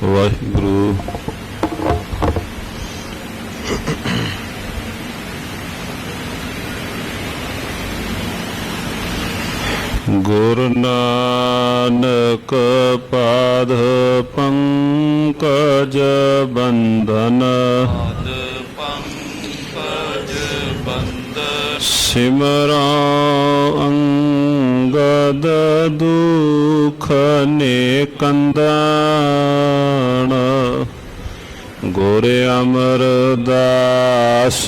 ਵਾਹਿਗੁਰੂ। ਗੁਰੂ ਨਾਨਕ ਪਾਦ ਪੰਕਜ ਬੰਧਨ, ਸਿਮਰੋ ਅੰਗਦ ਦੁਖ ਨੇ ਕੰਦਨ, ਗੁਰ ਅਮਰਦਾਸ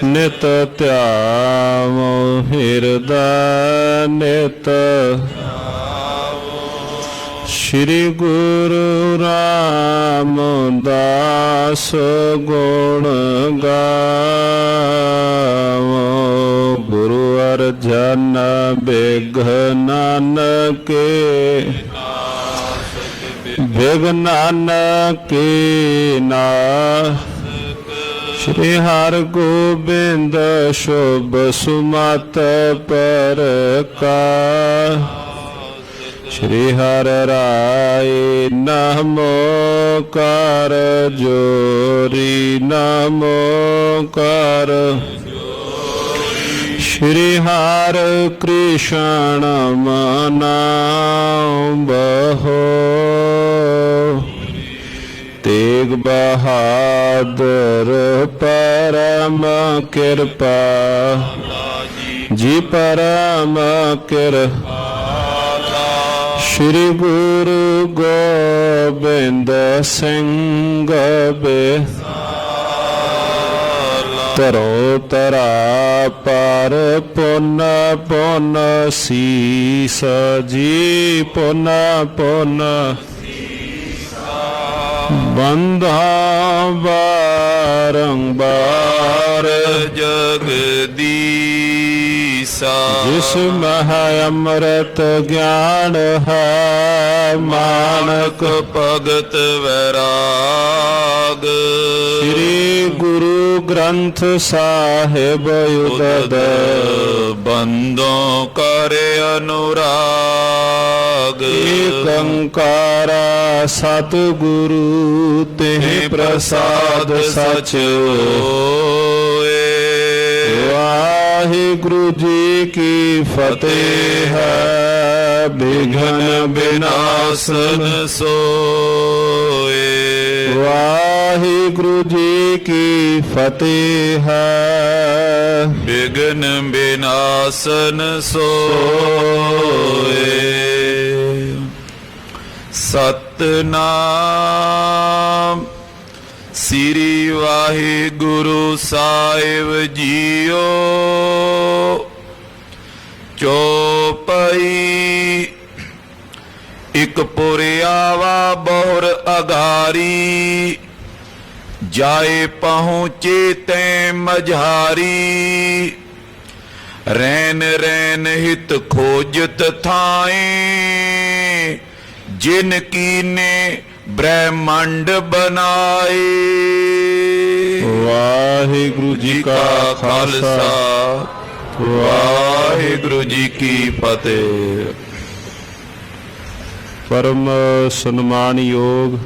ਨਿਤ ਧਿਆਵੋ, ਹਿਰਦੈ ਨਿਤ ਸ਼੍ਰੀ ਗੁਰੂ ਰਾਮਦਾਸ ਗੁਣ ਗਾਵੋ, ਗੁਰੂ ਅਰਜਨ ਬਿਘਨ ਨਾਨਕੇ, ਬਿਘਨ ਨਾਨਕੇ ਨਾਥ, ਸ਼੍ਰੀ ਹਰਿ ਗੋਬਿੰਦ ਸ਼ੁਭ ਸੁਮਤਿ ਪ੍ਰਕਾਸ਼, ਸ਼੍ਰੀ ਹਰਿ ਰਾਇ ਨਮੋ ਕਰ ਜੋਰੀ, ਨਮੋ ਕਰ ਸ਼੍ਰੀ ਹਰਿ ਕ੍ਰਿਸ਼ਨ ਮਨਾਉ ਬਹੋ, ਤੇਗ ਬਹਾਦਰ ਪਰਮ ਕਿਰਪਾ ਜੀ, ਪਰਮ ਕਿਰਪਾ ਸ਼੍ਰੀ ਗੁਰੂ ਗੋਬਿੰਦ ਸਿੰਘ ਤਰੋ ਤਰਾ ਪਰ ਪੁਨ ਪੁਨ ਸੀਸ ਜੀ, ਪੁਨ ਪੁਨ ਬੰਧਾ ਬਾਰੰਬਾਰ ਜਗਦੀਸਾ, ਜਿਸ ਮਹ ਅੰਮ੍ਰਿਤ ਗਿਆਨ ਹੈ, ਮਾਨਕ ਭਗਤ ਵੈਰਾਗ, ਸ੍ਰੀ ਗੁਰੂ ਗ੍ਰੰਥ ਸਾਹਿਬ ਉਦਦ ਬੰਦੋਂ ਕਰ ਅਨੁਰਾਗ, ਏਕ ਓੰਕਾਰ ਸਤਿਗੁਰੂ ਤੇ ਪ੍ਰਸਾਦ ਸਚ ਹੋਏ। ਵਾਹਿਗੁਰੂ ਜੀ ਕੀ ਫਤਿਹ ਹੈ, ਬਿਘਨ ਬਿਨਾਸਨ ਸੋਏ। ਵਾਹਿਗੁਰੂ ਜੀ ਕੀ ਫਤਿਹ ਹੈ, ਬਿਘਨ ਬਿਨਾਸਨ ਸੋਏ। ਸਤਿਨਾਮ ਸ੍ਰੀ ਵਾਹਿਗੁਰੂ ਸਾਹਿਬ ਜੀਓ। ਚੌਪਈ। ਇਕ ਪੁਰਿਆਵਾ ਬਹੁਰ ਅਗਾਰੀ, ਜਾਏ ਪਹੁੰਚੇ ਤੈ ਮਝਾਰੀ। ਰੈਨ ਰੈਨ ਹਿਤ ਖੋਜਤ ਥਾਏ, ਜਿਨ ਕੀਨੇ ਬ੍ਰਹਮੰਡ ਬਨਾਏ। ਵਾਹਿਗੁਰੂ ਜੀ ਕਾ ਖਾਲਸਾ, ਵਾਹਿਗੁਰੂ ਜੀ ਕੀ ਫਤਿਹ। ਪਰਮ ਸਨਮਾਨਯੋਗ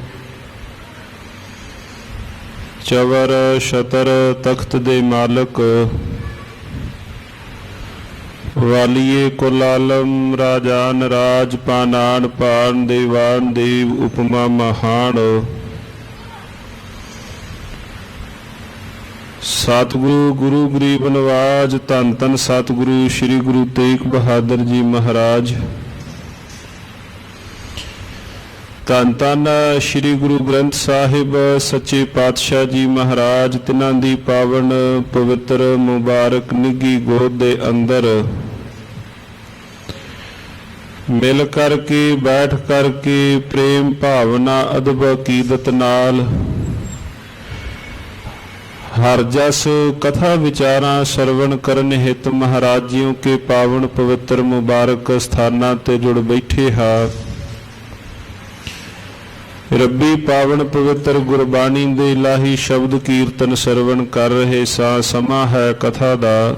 ਚਵਰ ਛਤਰ ਤਖਤ ਦੇ ਮਾਲਕ, ਵਾਲੀਏ ਕੁਲ ਆਲਮ ਰਾਜਾਨ ਰਾਜ ਪਾਨਾਨ ਪਾਨ ਦੇਵਾਨ ਦੇਵ ਉਪਮਾ ਮਹਾਨ। ਸਤਿਗੁਰੂ ਗੁਰੂ ਗਰੀਬ ਨਵਾਜ ਧੰਨ ਧੰਨ ਸਤਿਗੁਰੂ ਸ੍ਰੀ ਗੁਰੂ ਤੇਗ ਬਹਾਦਰ ਜੀ ਮਹਾਰਾਜ। ਧੰਨ ਧੰਨ ਸ੍ਰੀ ਗੁਰੂ ਗ੍ਰੰਥ ਸਾਹਿਬ ਸੱਚੇ ਪਾਤਸ਼ਾਹ ਜੀ ਮਹਾਰਾਜ। ਤਿਨਾਂ ਦੀ ਪਾਵਨ ਪਵਿੱਤਰ ਮੁਬਾਰਕ ਨਿੱਘੀ ਗੋਦ ਦੇ ਅੰਦਰ ਮਿਲ ਕਰਕੇ ਬੈਠ ਕਰਕੇ ਪ੍ਰੇਮ ਭਾਵਨਾ ਅਦਬ ਅਕੀਦਤ ਨਾਲ ਹਰ ਜਸ ਕਥਾ ਵਿਚਾਰਾਂ ਸਰਵਣ ਕਰਨ ਹਿਤ ਮਹਾਰਾਜ ਜੀਓ ਕੇ ਪਾਵਨ ਪਵਿੱਤਰ ਮੁਬਾਰਕ ਸਥਾਨਾਂ ਤੇ ਜੁੜ ਬੈਠੇ ਹਾਂ। ਰੱਬੀ ਪਾਵਨ ਪਵਿੱਤਰ ਗੁਰਬਾਣੀ ਦੇ ਇਲਾਹੀ ਸ਼ਬਦ ਕੀਰਤਨ ਸਰਵਣ ਕਰ ਰਹੇ ਸਾਂ। ਸਮਾਂ ਹੈ ਕਥਾ ਦਾ।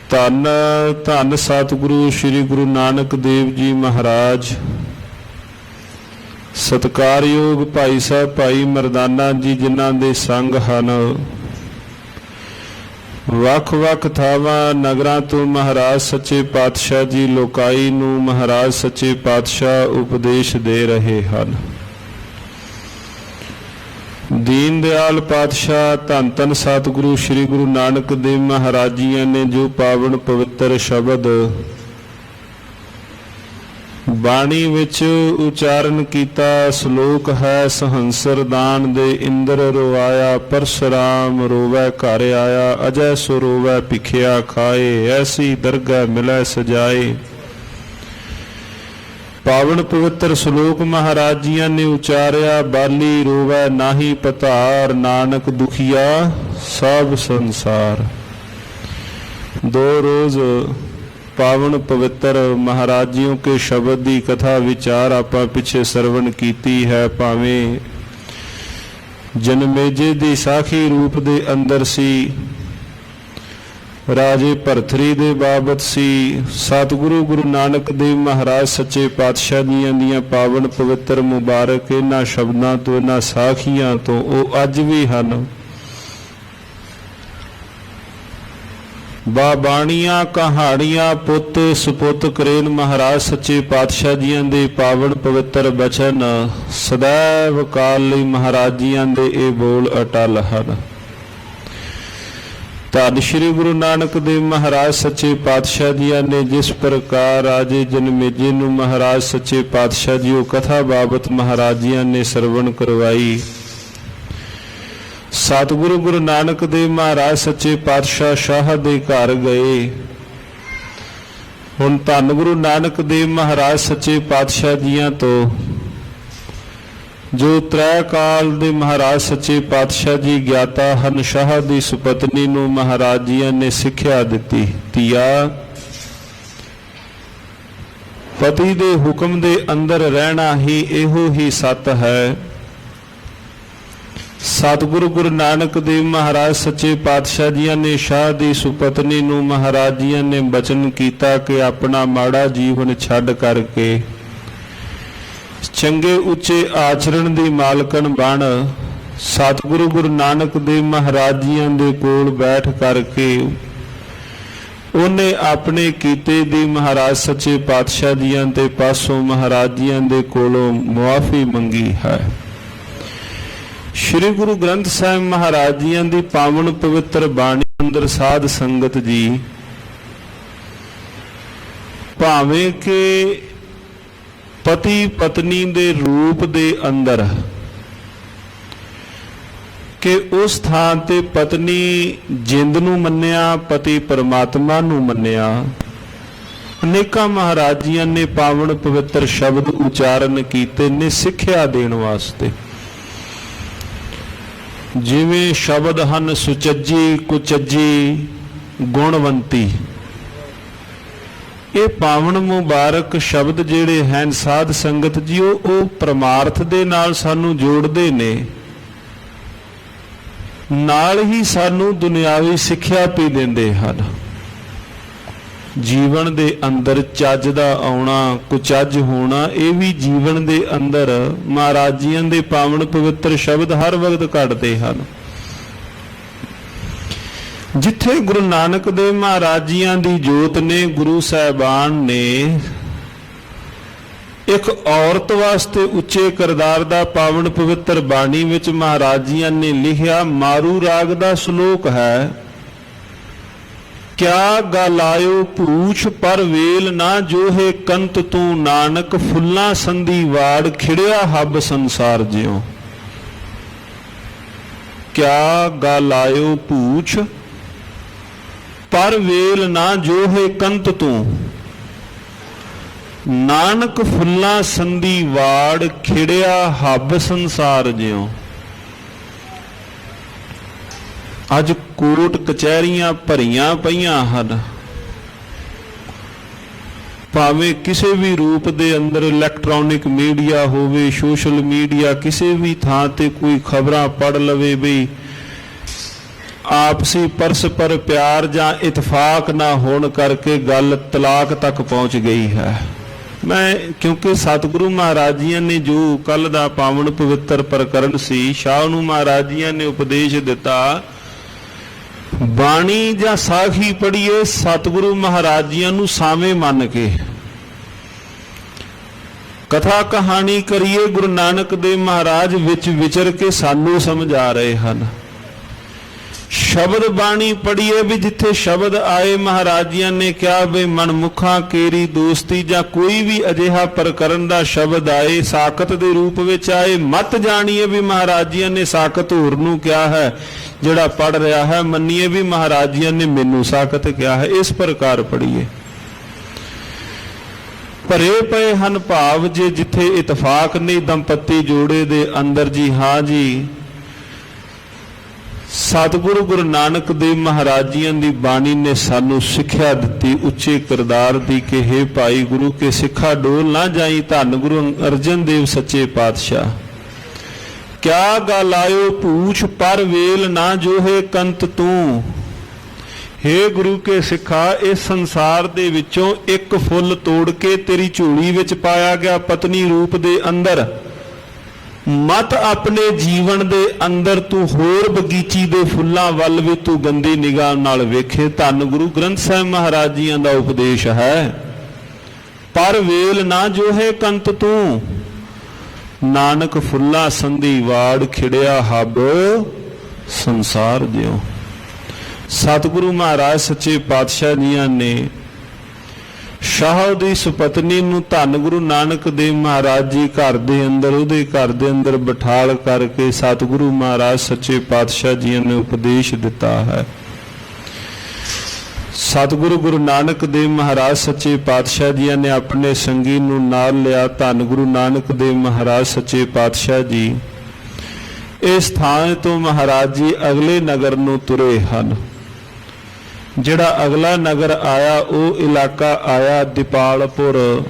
ਧੰਨ ਧੰਨ ਸਤਿਗੁਰੂ ਸ੍ਰੀ ਗੁਰੂ ਨਾਨਕ ਦੇਵ ਜੀ ਮਹਾਰਾਜ, ਸਤਿਕਾਰਯੋਗ ਭਾਈ ਸਾਹਿਬ ਭਾਈ ਮਰਦਾਨਾ ਜੀ, ਜਿਨ੍ਹਾਂ ਦੇ ਸੰਗ ਹਨ ਵੱਖ-ਵੱਖ ਥਾਵਾਂ ਨਗਰਾਂ ਤੋਂ ਮਹਾਰਾਜ ਸੱਚੇ ਪਾਤਸ਼ਾਹ ਜੀ ਲੋਕਾਈ ਨੂੰ ਮਹਾਰਾਜ ਸੱਚੇ ਪਾਤਸ਼ਾਹ ਉਪਦੇਸ਼ ਦੇ ਰਹੇ ਹਨ। ਦੀਨ ਦਿਆਲ ਪਾਤਸ਼ਾਹ ਧੰਨ ਧੰਨ ਸਤਿਗੁਰੂ ਸ੍ਰੀ ਗੁਰੂ ਨਾਨਕ ਦੇਵ ਮਹਾਰਾਜ ਜੀਆਂ ਨੇ ਜੋ ਪਾਵਨ ਪਵਿੱਤਰ ਸ਼ਬਦ ਬਾਣੀ ਵਿੱਚ ਉਚਾਰਨ ਕੀਤਾ, ਸ਼ਲੋਕ ਹੈ ਸਹੰਸਰ ਦਾਨ ਦੇ ਇੰਦਰ ਰਵਾਇਆ, ਪਰਸ਼ਰਾਮ ਰੋਵੈ ਘਰ ਆਇਆ, ਅਜੈ ਸੋ ਰੋਵੈ ਭਿਖਿਆ ਖਾਏ, ਐਸੀ ਦਰਗਾਹ ਮਿਲੈ ਸਜਾਏ। ਪਾਵਨ ਪਵਿੱਤਰ ਸ਼ਲੋਕ ਮਹਾਰਾਜ ਜੀਆਂ ਨੇ ਉਚਾਰਿਆ, ਬਾਲੀ ਰੋਵੈ ਨਾਹੀ ਪਤਾਰ, ਨਾਨਕ ਦੁਖੀਆ ਸਭ ਸੰਸਾਰ। दो रोज पावन पवित्र महाराज जियों के शब्द की कथा विचार आप पिछे सरवण कीती है। भावें जनमेजे की साखी रूप दे अंदर सी, राजे भरथरी दे बाबत सी, सतगुरु गुरु नानक देव महाराज सच्चे पातशाह जियां दियां पावन पवित्र मुबारक इन्हां शब्दां तो इन्हां साखियां तो वो अज भी हन। बाबाणियां कहानियां पुत सुपुत करेन महाराज सच्चे पातशाह जियां दे पावन पवित्र बचन सदैव काल लई महाराज जियां दे ए बोल अटल हन। धन श्री गुरु नानक देव महाराज सच्चे पातशाह जियां ने जिस प्रकार राजे जनमेजे नूं महाराज सच्चे पातशाह जी कथा बाबत महाराज जियां ने सरवण करवाई। सतगुरु गुरु नानक देव महाराज सच्चे पातशाह शाह दे घर गए। हुण धन गुरु नानक देव महाराज सच्चे पातशाह जियां तो जो त्रै काल दे महाराज सच्चे पातशाह जी ज्ञाता हन, शाह दी सुपत्नी नूं महाराज जियां ने सिक्ख्या दिती, धीआ पति दे हुक्म दे अंदर रहना ही इहो ही सत है। सतगुरु गुरु नानक देव महाराज सच्चे पातशाह जियां ने शाह दी सुपत्नी नूं महाराज जियां ने बचन कीता कि अपना माड़ा जीवन छड्ड करके चंगे उच्चे आचरण दी मालकन बन सतगुरु गुरु नानक देव महाराज जियां दे कोल बैठ करके उन्हें अपने कीते दी महाराज सच्चे पातशाह जियां दे पासों महाराज जियां दे कोलों मुआफी मंगी है। श्री गुरु ग्रंथ साहिब महाराज जियां दी पावन पवित्र बाणी अंदर साध संगत जी भावें के पति पत्नी दे रूप दे अंदर कि उस स्थान ते पत्नी जिंद नूं मन्निया, पति परमात्मा नूं मन्निया। अनेकां महाराज जियां ने पावन पवित्र शब्द उचारण कीते ने सिक्ख्या देण वास्ते। जिवें शब्द हन सुचज्जी कुचज्जी गुणवंती, ये पावन मुबारक शब्द जिहड़े हैं साध संगत जी वो परमार्थ दे नाल सानू जोड़दे ने, नाल ही सानू दुनियावी सिक्ख्या भी देंदे हन। जीवन दे अंदर चज दा आउणा कुचज होना ये भी जीवन दे अंदर महाराज जियां दे पावन पवित्र शब्द हर वक्त घटदे हन। जिथे गुरु नानक देव महाराज जियां दी जोत ने गुरु साहिबान ने एक औरत वास्ते उच्चे करदार दा पावन पवित्र बाणी विच महाराज जियां ने लिखिया। मारू राग दा श्लोक है, क्या गालायो पूछ पर वेल ना जोहे कंत तू, नानक फुल्ला संधी वाड़ खिड़िया हब संसार ज्यों। क्या गालायो पूछ पर वेल ना जोहे कंत तू, नानक फुल्ला संधी वाड़ खिड़िया हब संसार ज्यों। अज कोर्ट कचहरियां भरियां पईयां हन, भावें किसी भी रूप दे अंदर इलैक्ट्रॉनिक मीडिया होवे, सोशल मीडिया किसी भी थां ते कोई खबरां पढ़ लवे बई ਆਪਸੀ ਪਰਸਪਰ ਪਿਆਰ ਜਾਂ ਇਤਫਾਕ ਨਾ ਹੋਣ ਕਰਕੇ ਗੱਲ ਤਲਾਕ ਤੱਕ ਪਹੁੰਚ ਗਈ ਹੈ। ਮੈਂ ਕਿਉਂਕਿ ਸਤਿਗੁਰੂ ਮਹਾਰਾਜ ਜੀ ਨੇ ਜੋ ਕੱਲ ਦਾ ਪਾਵਨ ਪਵਿੱਤਰ ਪ੍ਰਕਰਨ ਸੀ, ਸ਼ਾਹ ਨੂੰ ਮਹਾਰਾਜ ਜੀ ਨੇ ਉਪਦੇਸ਼ ਦਿੱਤਾ, ਬਾਣੀ ਜਾਂ ਸਾਖੀ ਪੜ੍ਹੀਏ ਸਤਿਗੁਰੂ ਮਹਾਰਾਜ ਜੀ ਨੂੰ ਸਾਵੇਂ ਮੰਨ ਕੇ, ਕਥਾ ਕਹਾਣੀ ਕਰੀਏ ਗੁਰੂ ਨਾਨਕ ਦੇਵ ਮਹਾਰਾਜ ਵਿੱਚ ਵਿਚਰ ਕੇ ਸਾਨੂੰ ਸਮਝਾ ਰਹੇ ਹਨ। ਸ਼ਬਦ ਬਾਣੀ ਪੜ੍ਹੀਏ ਵੀ ਜਿੱਥੇ ਸ਼ਬਦ ਆਏ ਮਹਾਰਾਜ ਜੀ ਨੇ ਕਿਹਾ ਵੀ ਮਨਮੁਖਾਂ ਕੇਰੀ ਦੋਸਤੀ ਜਾਂ ਕੋਈ ਵੀ ਅਜਿਹਾ ਪ੍ਰਕਰਨ ਦਾ ਸ਼ਬਦ ਆਏ ਸਾਖਤ ਦੇ ਰੂਪ ਵਿੱਚ ਆਏ, ਮਤ ਜਾਣੀਏ ਵੀ ਮਹਾਰਾਜ ਜੀ ਨੇ ਸਾਖਤ ਹੋਰ ਨੂੰ ਕਿਹਾ ਹੈ, ਜਿਹੜਾ ਪੜ੍ਹ ਰਿਹਾ ਹੈ ਮੰਨੀਏ ਵੀ ਮਹਾਰਾਜ ਜੀ ਨੇ ਮੈਨੂੰ ਸਾਖਤ ਕਿਹਾ ਹੈ। ਇਸ ਪ੍ਰਕਾਰ ਪੜ੍ਹੀਏ। ਭਰੇ ਪਏ ਹਨ ਭਾਵ ਜੇ ਜਿੱਥੇ ਇਤਫਾਕ ਨਹੀਂ ਦੰਪਤੀ ਜੋੜੇ ਦੇ ਅੰਦਰ ਜੀ। ਹਾਂ ਜੀ, ਸਤਿਗੁਰੂ ਗੁਰੂ ਨਾਨਕ ਦੇਵ ਮਹਾਰਾਜ ਜੀ ਦੀ ਬਾਣੀ ਨੇ ਸਾਨੂੰ ਸਿੱਖਿਆ ਦਿੱਤੀ ਉੱਚੇ ਕਿਰਦਾਰ ਦੀ ਕਿ ਹੇ ਭਾਈ ਗੁਰੂ ਕੇ ਸਿੱਖਾ ਡੋਲ ਨਾ ਜਾਈ, ਧੰਨ ਗੁਰੂ ਅਰਜਨ ਦੇਵ ਸੱਚੇ ਪਾਤਸ਼ਾਹ। ਕਿਆ ਗੱਲ ਆਇਓ ਪੂਛ ਪਰ ਵੇਲ ਨਾ ਜੋਹੇ ਕੰਤ ਤੂੰ। ਹੇ ਗੁਰੂ ਕੇ ਸਿੱਖਾ, ਇਸ ਸੰਸਾਰ ਦੇ ਵਿੱਚੋਂ ਇੱਕ ਫੁੱਲ ਤੋੜ ਕੇ ਤੇਰੀ ਝੋਲੀ ਵਿੱਚ ਪਾਇਆ ਗਿਆ ਪਤਨੀ ਰੂਪ ਦੇ ਅੰਦਰ, ਮਤ ਆਪਣੇ ਜੀਵਨ ਦੇ ਅੰਦਰ ਤੂੰ ਹੋਰ ਬਗੀਚੀ ਦੇ ਫੁੱਲਾਂ ਵੱਲ ਵੀ ਤੂੰ ਗੰਦੀ ਨਿਗਾਹ ਨਾਲ ਵੇਖੇ। ਧੰਨ ਗੁਰੂ ਗ੍ਰੰਥ ਸਾਹਿਬ ਮਹਾਰਾਜ ਜੀ ਦਾ ਉਪਦੇਸ਼ ਹੈ, ਪਰ ਵੇਲ ਨਾ ਜੋਹੇ ਕੰਤ ਤੂੰ, ਨਾਨਕ ਫੁੱਲਾਂ ਸੰਧੀ ਵਾੜ ਖਿੜਿਆ ਹੱਬ ਸੰਸਾਰ ਜਿਉ। ਸਤਿਗੁਰੂ ਮਹਾਰਾਜ ਸੱਚੇ ਪਾਤਸ਼ਾਹ ਜੀਆਂ ਨੇ ਸ਼ਾਹ ਦੀ ਸੁਪਤਨੀ ਨੂੰ ਧੰਨ ਗੁਰੂ ਨਾਨਕ ਦੇਵ ਮਹਾਰਾਜ ਜੀ ਘਰ ਦੇ ਅੰਦਰ, ਉਹਦੇ ਘਰ ਦੇ ਅੰਦਰ ਬਿਠਾਲ ਕਰਕੇ ਸਤਿਗੁਰੂ ਮਹਾਰਾਜ ਸੱਚੇ ਪਾਤਸ਼ਾਹ ਜੀ ਨੇ ਉਪਦੇਸ਼ ਦਿੱਤਾ ਹੈ। ਸਤਿਗੁਰੂ ਗੁਰੂ ਨਾਨਕ ਦੇਵ ਮਹਾਰਾਜ ਸੱਚੇ ਪਾਤਸ਼ਾਹ ਜੀ ਨੇ ਆਪਣੇ ਸੰਗੀ ਨੂੰ ਨਾਲ ਲਿਆ। ਧੰਨ ਗੁਰੂ ਨਾਨਕ ਦੇਵ ਮਹਾਰਾਜ ਸੱਚੇ ਪਾਤਸ਼ਾਹ ਜੀ ਇਸ ਥਾਂ ਤੋਂ ਮਹਾਰਾਜ ਜੀ ਅਗਲੇ ਨਗਰ ਨੂੰ ਤੁਰੇ ਹਨ। ਜਿਹੜਾ ਅਗਲਾ ਨਗਰ ਆਇਆ ਉਹ ਇਲਾਕਾ ਆਇਆ ਦੀਪਾਲਪੁਰ,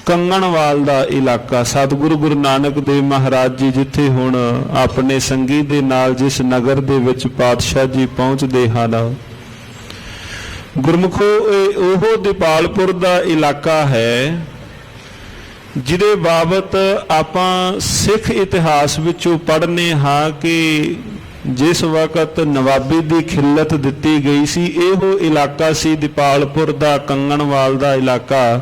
ਕੰਗਣਵਾਲ ਦਾ ਇਲਾਕਾ। ਸਤਿਗੁਰੂ ਗੁਰੂ ਨਾਨਕ ਦੇਵ ਮਹਾਰਾਜ ਜੀ ਜਿੱਥੇ ਹੁਣ ਆਪਣੇ ਸੰਗੀ ਦੇ ਨਾਲ ਜਿਸ ਨਗਰ ਦੇ ਵਿੱਚ ਪਾਤਸ਼ਾਹ ਜੀ ਪਹੁੰਚਦੇ ਹਨ, ਗੁਰਮੁਖੋ ਉਹ ਦੀਪਾਲਪੁਰ ਦਾ ਇਲਾਕਾ ਹੈ ਜਿਹਦੇ ਬਾਬਤ ਆਪਾਂ ਸਿੱਖ ਇਤਿਹਾਸ ਵਿੱਚੋਂ ਪੜ੍ਹਨੇ ਹਾਂ ਕਿ ਜਿਸ ਵਕਤ ਨਵਾਬੀ ਦੀ ਖਿੱਲਤ ਦਿੱਤੀ ਗਈ ਸੀ, ਇਹੋ ਇਲਾਕਾ ਸੀ ਦੀਪਾਲਪੁਰ ਦਾ, ਕੰਗਣਵਾਲ ਦਾ ਇਲਾਕਾ,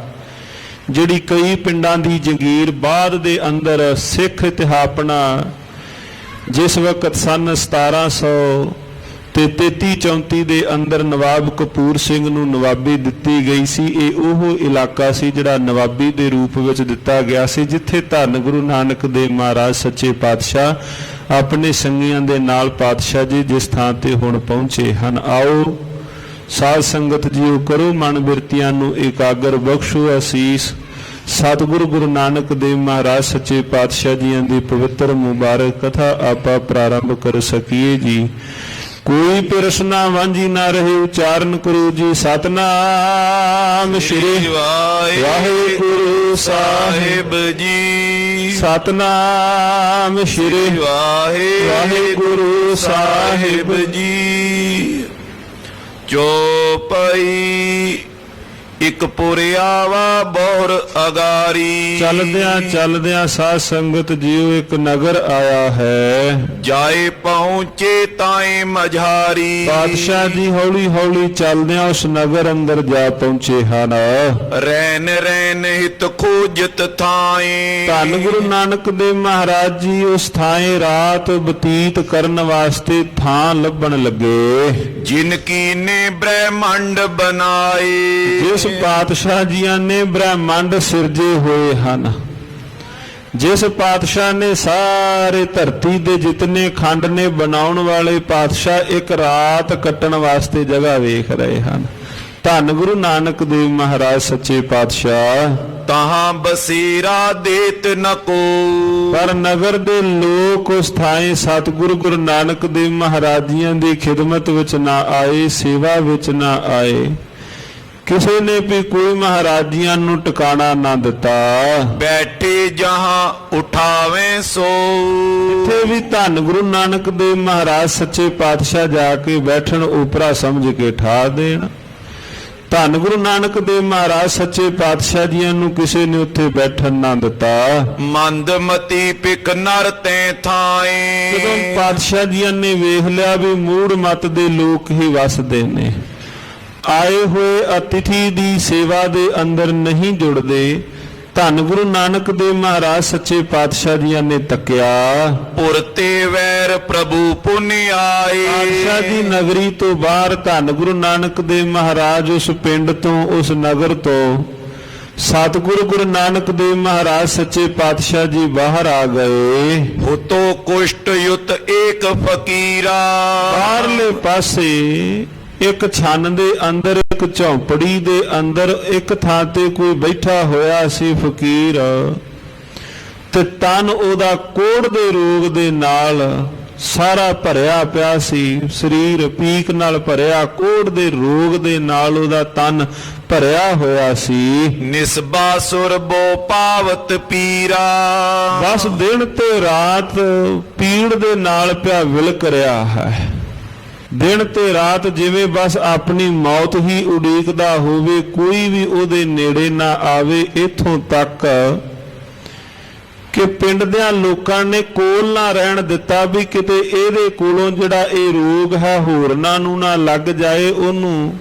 ਜਿਹੜੀ ਕਈ ਪਿੰਡਾਂ ਦੀ ਜਗੀਰ ਬਾਅਦ ਦੇ ਅੰਦਰ ਸਿੱਖ ਇਤਿਹਾਪਨਾ ਜਿਸ ਵਕਤ ਸਨ 1733-34 ਦੇ ਅੰਦਰ ਨਵਾਬ ਕਪੂਰ ਸਿੰਘ ਨੂੰ ਨਵਾਬੀ ਦਿੱਤੀ ਗਈ ਸੀ। ਇਹ ਉਹ ਇਲਾਕਾ ਸੀ ਜਿਹੜਾ ਨਵਾਬੀ ਦੇ ਰੂਪ ਵਿੱਚ ਦਿੱਤਾ ਗਿਆ ਸੀ, ਜਿੱਥੇ ਧੰਨ ਗੁਰੂ ਨਾਨਕ ਦੇਵ ਮਹਾਰਾਜ ਸੱਚੇ ਪਾਤਸ਼ਾਹ ਆਪਣੇ ਸੰਗੀਆਂ ਦੇ ਨਾਲ ਪਾਤਸ਼ਾਹ ਜੀ ਜਿਸ ਥਾਂ ਤੇ ਹੁਣ ਪਹੁੰਚੇ ਹਨ। ਆਓ ਸਾਧ ਸੰਗਤ ਜੀਓ, ਕਰੋ ਮਨ ਬਿਰਤੀਆਂ ਨੂੰ ਇਕਾਗਰ, ਬਖਸ਼ੋ ਅਸੀਸ। ਸਤਿਗੁਰੂ ਗੁਰੂ ਨਾਨਕ ਦੇਵ ਮਹਾਰਾਜ ਸੱਚੇ ਪਾਤਸ਼ਾਹ ਜੀਆਂ ਦੀ ਪਵਿੱਤਰ ਮੁਬਾਰਕ ਕਥਾ ਆਪਾਂ ਪ੍ਰਾਰੰਭ ਕਰ ਸਕੀਏ ਜੀ। ਕੋਈ ਪਿਰਸਨਾ ਵਾਂਝੀ ਨਾ ਰਹੇ, ਉਚਾਰਨ ਕਰੋ ਜੀ ਸਤਨਾਮ ਸ਼੍ਰੀ ਵਾਹਿਗੁਰੂ ਸਾਹਿਬ ਜੀ। ਸਤਨਾਮ ਸ਼੍ਰੀ ਵਾਹਿਗੁਰੂ ਸਾਹਿਬ ਜੀ। ਚੌਪਈ ਇੱਕ ਪੁਰਿਆਵਾ ਬਹੁਰ ਅਗਾਰੀ। ਚਲਦਿਆਂ ਚਲਦਿਆਂ ਸਾਧ ਸੰਗਤ ਜੀਓ ਇੱਕ ਨਗਰ ਆਇਆ ਹੈ, ਜਾਏ ਪਹੁੰਚੇ ਤਾਏ ਮਝਾਰੀ। ਪਾਤਸ਼ਾਹ ਜੀ ਹੌਲੀ ਹੌਲੀ ਚੱਲਦਿਆਂ ਉਸ ਨਗਰ ਅੰਦਰ ਜਾ ਪਹੁੰਚੇ ਹਨ। ਰੈਨ ਰੈਨ ਹਿਤ ਖੋਜਤ ਥਾਏ। ਧੰਨ ਗੁਰੂ ਨਾਨਕ ਦੇਵ ਮਹਾਰਾਜ ਜੀ ਉਸ ਥਾਏ ਰਾਤ ਬਤੀਤ ਕਰਨ ਵਾਸਤੇ ਥਾਂ ਲੱਭਣ ਲੱਗੇ। ਜਿਨ ਕੀਨੇ ਬ੍ਰਹਿਮੰਡ ਬਣਾਏ। ਜਿਸ ਪਾਤਸ਼ਾਹ ਜੀਆਂ ਨੇ ਬ੍ਰਹਿਮੰਡ ਸਿਰਜੇ ਹੋਏ ਹਨ, ਜਿਸ ਪਾਤਸ਼ਾਹ ਨੇ ਸਾਰੇ ਧਰਤੀ ਦੇ ਜਿਤਨੇ ਖੰਡ ਨੇ ਬਣਾਉਣ ਵਾਲੇ ਪਾਤਸ਼ਾਹ ਇੱਕ ਰਾਤ ਕੱਟਣ ਵਾਸਤੇ ਜਗ੍ਹਾ ਵੇਖ ਰਹੇ ਹਨ। ਧੰਨ ਗੁਰੂ ਨਾਨਕ ਦੇਵ ਮਹਾਰਾਜ ਸੱਚੇ ਪਾਤਸ਼ਾਹ ਤਹਾਂ ਬਸੀਰਾ ਦੇਤ ਨ ਕੋ। ਪਰ ਨਗਰ ਦੇ ਲੋਕ ਉਸ ਥਾਂ ਸਤਿਗੁਰੂ ਗੁਰੂ ਨਾਨਕ ਦੇਵ ਮਹਾਰਾਜ ਜੀਆਂ ਦੀ ਖਿਦਮਤ ਵਿੱਚ ਨਾ ਆਏ, ਸੇਵਾ ਵਿੱਚ ਨਾ ਆਏ। ਕਿਸੇ ਨੇ ਵੀ ਕੋਈ ਮਹਾਰਾਜੀਆਂ ਨੂੰ ਟਿਕਾਣਾ ਨਾ ਦਿੱਤਾ। ਬੈਠੇ ਜਹਾਂ ਉਠਾਵੇਂ ਸੋ। ਇੱਥੇ ਵੀ ਧੰਨ ਗੁਰੂ ਨਾਨਕ ਦੇਵ ਮਹਾਰਾਜ ਸੱਚੇ ਪਾਤਸ਼ਾਹ ਜਾ ਕੇ ਬੈਠਣ ਉਪਰਾ ਸਮਝ ਕੇ ਠਾ ਦੇਣ। ਧੰਨ ਗੁਰੂ ਨਾਨਕ ਦੇਵ ਮਹਾਰਾਜ ਸੱਚੇ ਪਾਤਸ਼ਾਹ ਜੀਆਂ ਨੂੰ ਕਿਸੇ ਨੇ ਉੱਥੇ ਬੈਠਣ ਨਾ ਦਿੱਤਾ। ਮੰਦਮਤੀ ਪਿਕ ਨਰ ਤੈ ਥਾਏ। ਜਦੋਂ ਪਾਤਸ਼ਾਹ ਜੀਆਂ ਨੇ ਵੇਖ ਲਿਆ ਵੀ ਮੂੜ ਮਤ ਦੇ ਲੋਕ ਹੀ ਵਸਦੇ ਨੇ, ਆਏ ਹੋਏ ਅਤਿਥੀ ਦੀ ਸੇਵਾ ਦੇ ਅੰਦਰ ਨਹੀਂ ਜੁੜਦੇ, ਧੰਨ ਗੁਰੂ ਨਾਨਕ ਦੇਵ ਮਹਾਰਾਜ ਸੱਚੇ ਪਾਤਸ਼ਾਹ ਜੀਆਂ ਨੇ ਤੱਕਿਆ। ਪੁਰਤੇ ਵੈਰ ਪ੍ਰਭੂ ਪੁੰਨ ਆਏ। ਪਾਤਸ਼ਾਹ ਦੀ ਨਗਰੀ ਤੋਂ ਬਾਹਰ ਧੰਨ ਗੁਰੂ ਨਾਨਕ ਦੇਵ ਮਹਾਰਾਜ ਉਸ ਪਿੰਡ ਤੋਂ, ਉਸ ਨਗਰ ਤੋਂ ਸਤਿਗੁਰੂ ਗੁਰੂ ਨਾਨਕ ਦੇਵ ਮਹਾਰਾਜ ਸੱਚੇ ਪਾਤਸ਼ਾਹ ਜੀ ਬਾਹਰ ਆ ਗਏ। ਹੁਤੋ ਕੁਸ਼ਟ ਯੁਤ ਏਕ ਫਕੀਰਾ। ਬਾਹਰਲੇ ਪਾਸੇ ਇੱਕ ਛੰਨ ਦੇ ਅੰਦਰ, ਇੱਕ ਝੌਂਪੜੀ ਦੇ ਅੰਦਰ ਇੱਕ ਥਾਂ ਤੇ ਕੋਈ ਬੈਠਾ ਹੋਇਆ ਸੀ ਫਕੀਰ, ਤੇ ਤਨ ਉਹਦਾ ਕੋੜ ਦੇ ਰੋਗ ਦੇ ਨਾਲ ਸਾਰਾ ਭਰਿਆ ਪਿਆ ਸੀ। ਸਰੀਰ ਪੀਕ ਨਾਲ ਭਰਿਆ, ਕੋੜ ਦੇ ਰੋਗ ਦੇ ਨਾਲ ਉਹਦਾ ਤਨ ਭਰਿਆ ਹੋਇਆ ਸੀ। ਨਿਸਬਾ ਸੁਰਬੋ ਪਾਵਤ ਪੀਰਾ। ਬਸ ਦਿਨ ਤੇ ਰਾਤ ਪੀੜ ਦੇ ਨਾਲ ਪਿਆ ਵਿਲਕ ਰਿਹਾ ਹੈ। ਦਿਨ ਤੇ ਰਾਤ ਜਿਵੇਂ ਬਸ ਆਪਣੀ ਮੌਤ ਹੀ ਉਡੀਕਦਾ ਹੋਵੇ, ਕੋਈ ਵੀ ਉਹਦੇ ਨੇੜੇ ਨਾ ਆਵੇ। ਇੱਥੋਂ ਤੱਕ ਕਿ ਪਿੰਡ ਦੇ ਲੋਕਾਂ ਨੇ ਕੋਲ ਨਾ ਰਹਿਣ ਦਿੱਤਾ ਵੀ ਕਿਤੇ ਇਹਦੇ ਕੋਲੋਂ ਜਿਹੜਾ ਇਹ ਰੋਗ ਹੈ ਹੋਰਨਾਂ ਨੂੰ ਨਾ ਲੱਗ ਜਾਏ। ਉਹਨੂੰ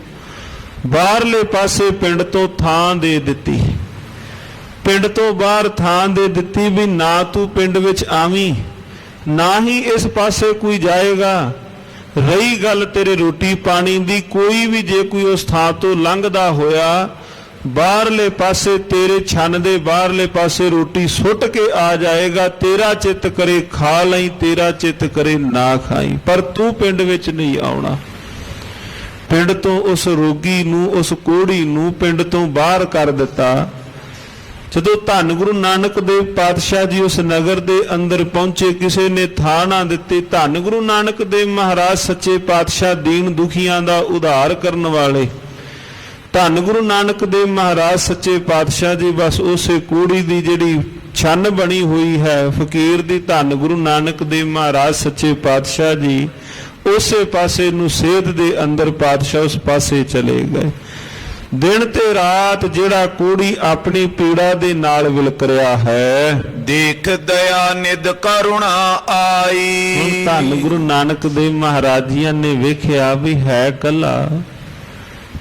ਬਾਹਰਲੇ ਪਾਸੇ ਪਿੰਡ ਤੋਂ ਥਾਂ ਦੇ ਦਿੱਤੀ, ਪਿੰਡ ਤੋਂ ਬਾਹਰ ਥਾਂ ਦੇ ਦਿੱਤੀ ਵੀ ਨਾ ਤੂੰ ਪਿੰਡ ਵਿੱਚ ਆਵੀਂ, ਨਾ ਹੀ ਇਸ ਪਾਸੇ ਕੋਈ ਜਾਏਗਾ। ਰਹੀ ਗੱਲ ਤੇਰੇ ਰੋਟੀ ਪਾਣੀ ਦੀ, ਕੋਈ ਵੀ ਜੇ ਕੋਈ ਉਸ ਥਾਂ ਤੋਂ ਲੰਘਦਾ ਹੋਇਆ ਬਾਹਰਲੇ ਪਾਸੇ ਤੇਰੇ ਛੰਨ ਦੇ ਬਾਹਰਲੇ ਪਾਸੇ ਰੋਟੀ ਸੁੱਟ ਕੇ ਆ ਜਾਏਗਾ, ਤੇਰਾ ਚਿੱਤ ਕਰੇ ਖਾ ਲਈ, ਤੇਰਾ ਚਿੱਤ ਕਰੇ ਨਾ ਖਾਈ, ਪਰ ਤੂੰ ਪਿੰਡ ਵਿੱਚ ਨਹੀਂ ਆਉਣਾ। ਪਿੰਡ ਤੋਂ ਉਸ ਰੋਗੀ ਨੂੰ, ਉਸ ਕੋੜੀ ਨੂੰ ਪਿੰਡ ਤੋਂ ਬਾਹਰ ਕਰ ਦਿੱਤਾ। ਜਦੋਂ ਧੰਨ ਗੁਰੂ ਨਾਨਕ ਦੇਵ ਪਾਤਸ਼ਾਹ ਜੀ ਉਸ ਨਗਰ ਦੇ ਅੰਦਰ ਪਹੁੰਚੇ, ਕਿਸੇ ਨੇ ਥਾਂ ਨਾ ਦਿੱਤੀ। ਧੰਨ ਗੁਰੂ ਨਾਨਕ ਦੇਵ ਮਹਾਰਾਜ ਸੱਚੇ ਪਾਤਸ਼ਾਹ ਦੀਨ ਦੁਖੀਆਂ ਦਾ ਉਧਾਰ ਕਰਨ ਵਾਲੇ, ਧੰਨ ਗੁਰੂ ਨਾਨਕ ਦੇਵ ਮਹਾਰਾਜ ਸੱਚੇ ਪਾਤਸ਼ਾਹ ਜੀ ਬਸ ਉਸੇ ਕੋੜੀ ਦੀ ਜਿਹੜੀ ਛੰਨ ਬਣੀ ਹੋਈ ਹੈ ਫਕੀਰ ਦੀ, ਧੰਨ ਗੁਰੂ ਨਾਨਕ ਦੇਵ ਮਹਾਰਾਜ ਸੱਚੇ ਪਾਤਸ਼ਾਹ ਜੀ ਉਸੇ ਪਾਸੇ ਨੂੰ ਸੇਧ ਦੇ ਅੰਦਰ ਪਾਤਸ਼ਾਹ ਉਸ ਪਾਸੇ ਚਲੇ ਗਏ। ਦਿਨ ਤੇ ਰਾਤ ਜਿਹੜਾ ਕੋੜੀ ਆਪਣੀ ਪੀੜਾ ਦੇ ਨਾਲ ਵਿਲਕ ਰਿਹਾ ਹੈ, ਦੇਖ ਦਇਆ ਨਿਧ ਕਰੁਣਾ ਆਈ। ਹੁਣ ਧੰਨ ਗੁਰੂ ਨਾਨਕ ਦੇਵ ਮਹਾਰਾਜ ਜੀਆਂ ਨੇ ਵੇਖਿਆ ਵੀ ਹੈ ਕੱਲਾ,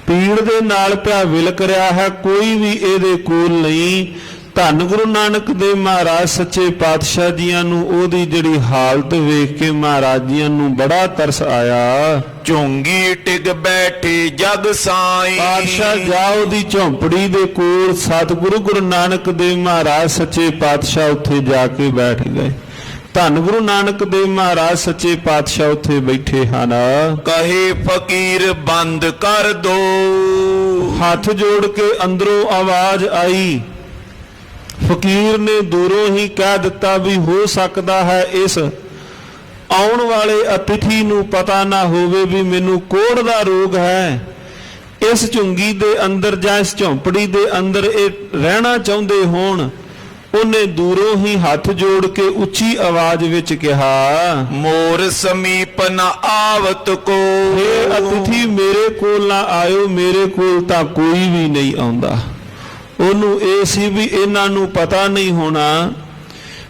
ਪੀੜ ਦੇ ਨਾਲ ਪਿਆ ਵਿਲਕ ਰਿਹਾ ਹੈ, ਕੋਈ ਵੀ ਇਹਦੇ ਕੋਲ ਨਹੀਂ। ਧੰਨ ਗੁਰੂ ਨਾਨਕ ਦੇਵ ਮਹਾਰਾਜ ਸੱਚੇ ਪਾਤਸ਼ਾਹ ਜੀਆਂ ਨੂੰ ਉਹਦੀ ਜਿਹੜੀ ਹਾਲਤ ਵੇਖ ਕੇ ਮਹਾਰਾਜ ਜੀਆਂ ਨੂੰ ਬੜਾ ਤਰਸ ਆਇਆ। ਝੁੰਗੀ ਟਿਕ ਬੈਠੇ ਜਗ ਸਾਈ। ਪਾਤਸ਼ਾਹ ਜਾਓ ਦੀ ਝੌਂਪੜੀ ਦੇ ਕੋਲ ਸਤਿਗੁਰੂ ਗੁਰੂ ਨਾਨਕ ਦੇਵ ਮਹਾਰਾਜ ਸੱਚੇ ਪਾਤਸ਼ਾਹ ਉੱਥੇ ਜਾ ਕੇ ਬੈਠ ਗਏ। ਧੰਨ ਗੁਰੂ ਨਾਨਕ ਦੇਵ ਮਹਾਰਾਜ ਸੱਚੇ ਪਾਤਸ਼ਾਹ ਉੱਥੇ ਬੈਠੇ ਹਨ। ਕਹੇ ਫਕੀਰ ਬੰਦ ਕਰ ਦੋ। ਹੱਥ ਜੋੜ ਕੇ ਅੰਦਰੋਂ ਆਵਾਜ਼ ਆਈ। ਫਕੀਰ ਨੇ ਦੂਰੋਂ ਹੀ ਕਹਿ ਦਿੱਤਾ ਵੀ ਹੋ ਸਕਦਾ ਹੈ ਇਸ ਆਉਣ ਵਾਲੇ ਅਤਿਥੀ ਨੂੰ ਪਤਾ ਨਾ ਹੋਵੇ ਵੀ ਮੈਨੂੰ ਕੋੜ ਦਾ ਰੋਗ ਹੈ। ਇਸ ਝੁੰਗੀ ਦੇ ਅੰਦਰ ਜਾਂ ਇਸ ਝੌਂਪੜੀ ਦੇ ਅੰਦਰ ਇਹ ਰਹਿਣਾ ਚਾਹੁੰਦੇ ਹੋਣ। ਉਹਨੇ ਦੂਰੋਂ ਹੀ ਹੱਥ ਜੋੜ ਕੇ ਉੱਚੀ ਆਵਾਜ਼ ਵਿੱਚ ਕਿਹਾ, ਮੋਰ ਸਮੀਪ ਨ ਆਵਤ ਕੋ। ਇਹ ਅਤਿਥੀ ਮੇਰੇ ਕੋਲ ਨਾ ਆਇਓ, ਮੇਰੇ ਕੋਲ ਤਾਂ ਕੋਈ ਵੀ ਨਹੀਂ ਆਉਂਦਾ। ਉਹਨੂੰ ਇਹ ਸੀ ਵੀ ਇਹਨਾਂ ਨੂੰ ਪਤਾ ਨਹੀਂ ਹੋਣਾ,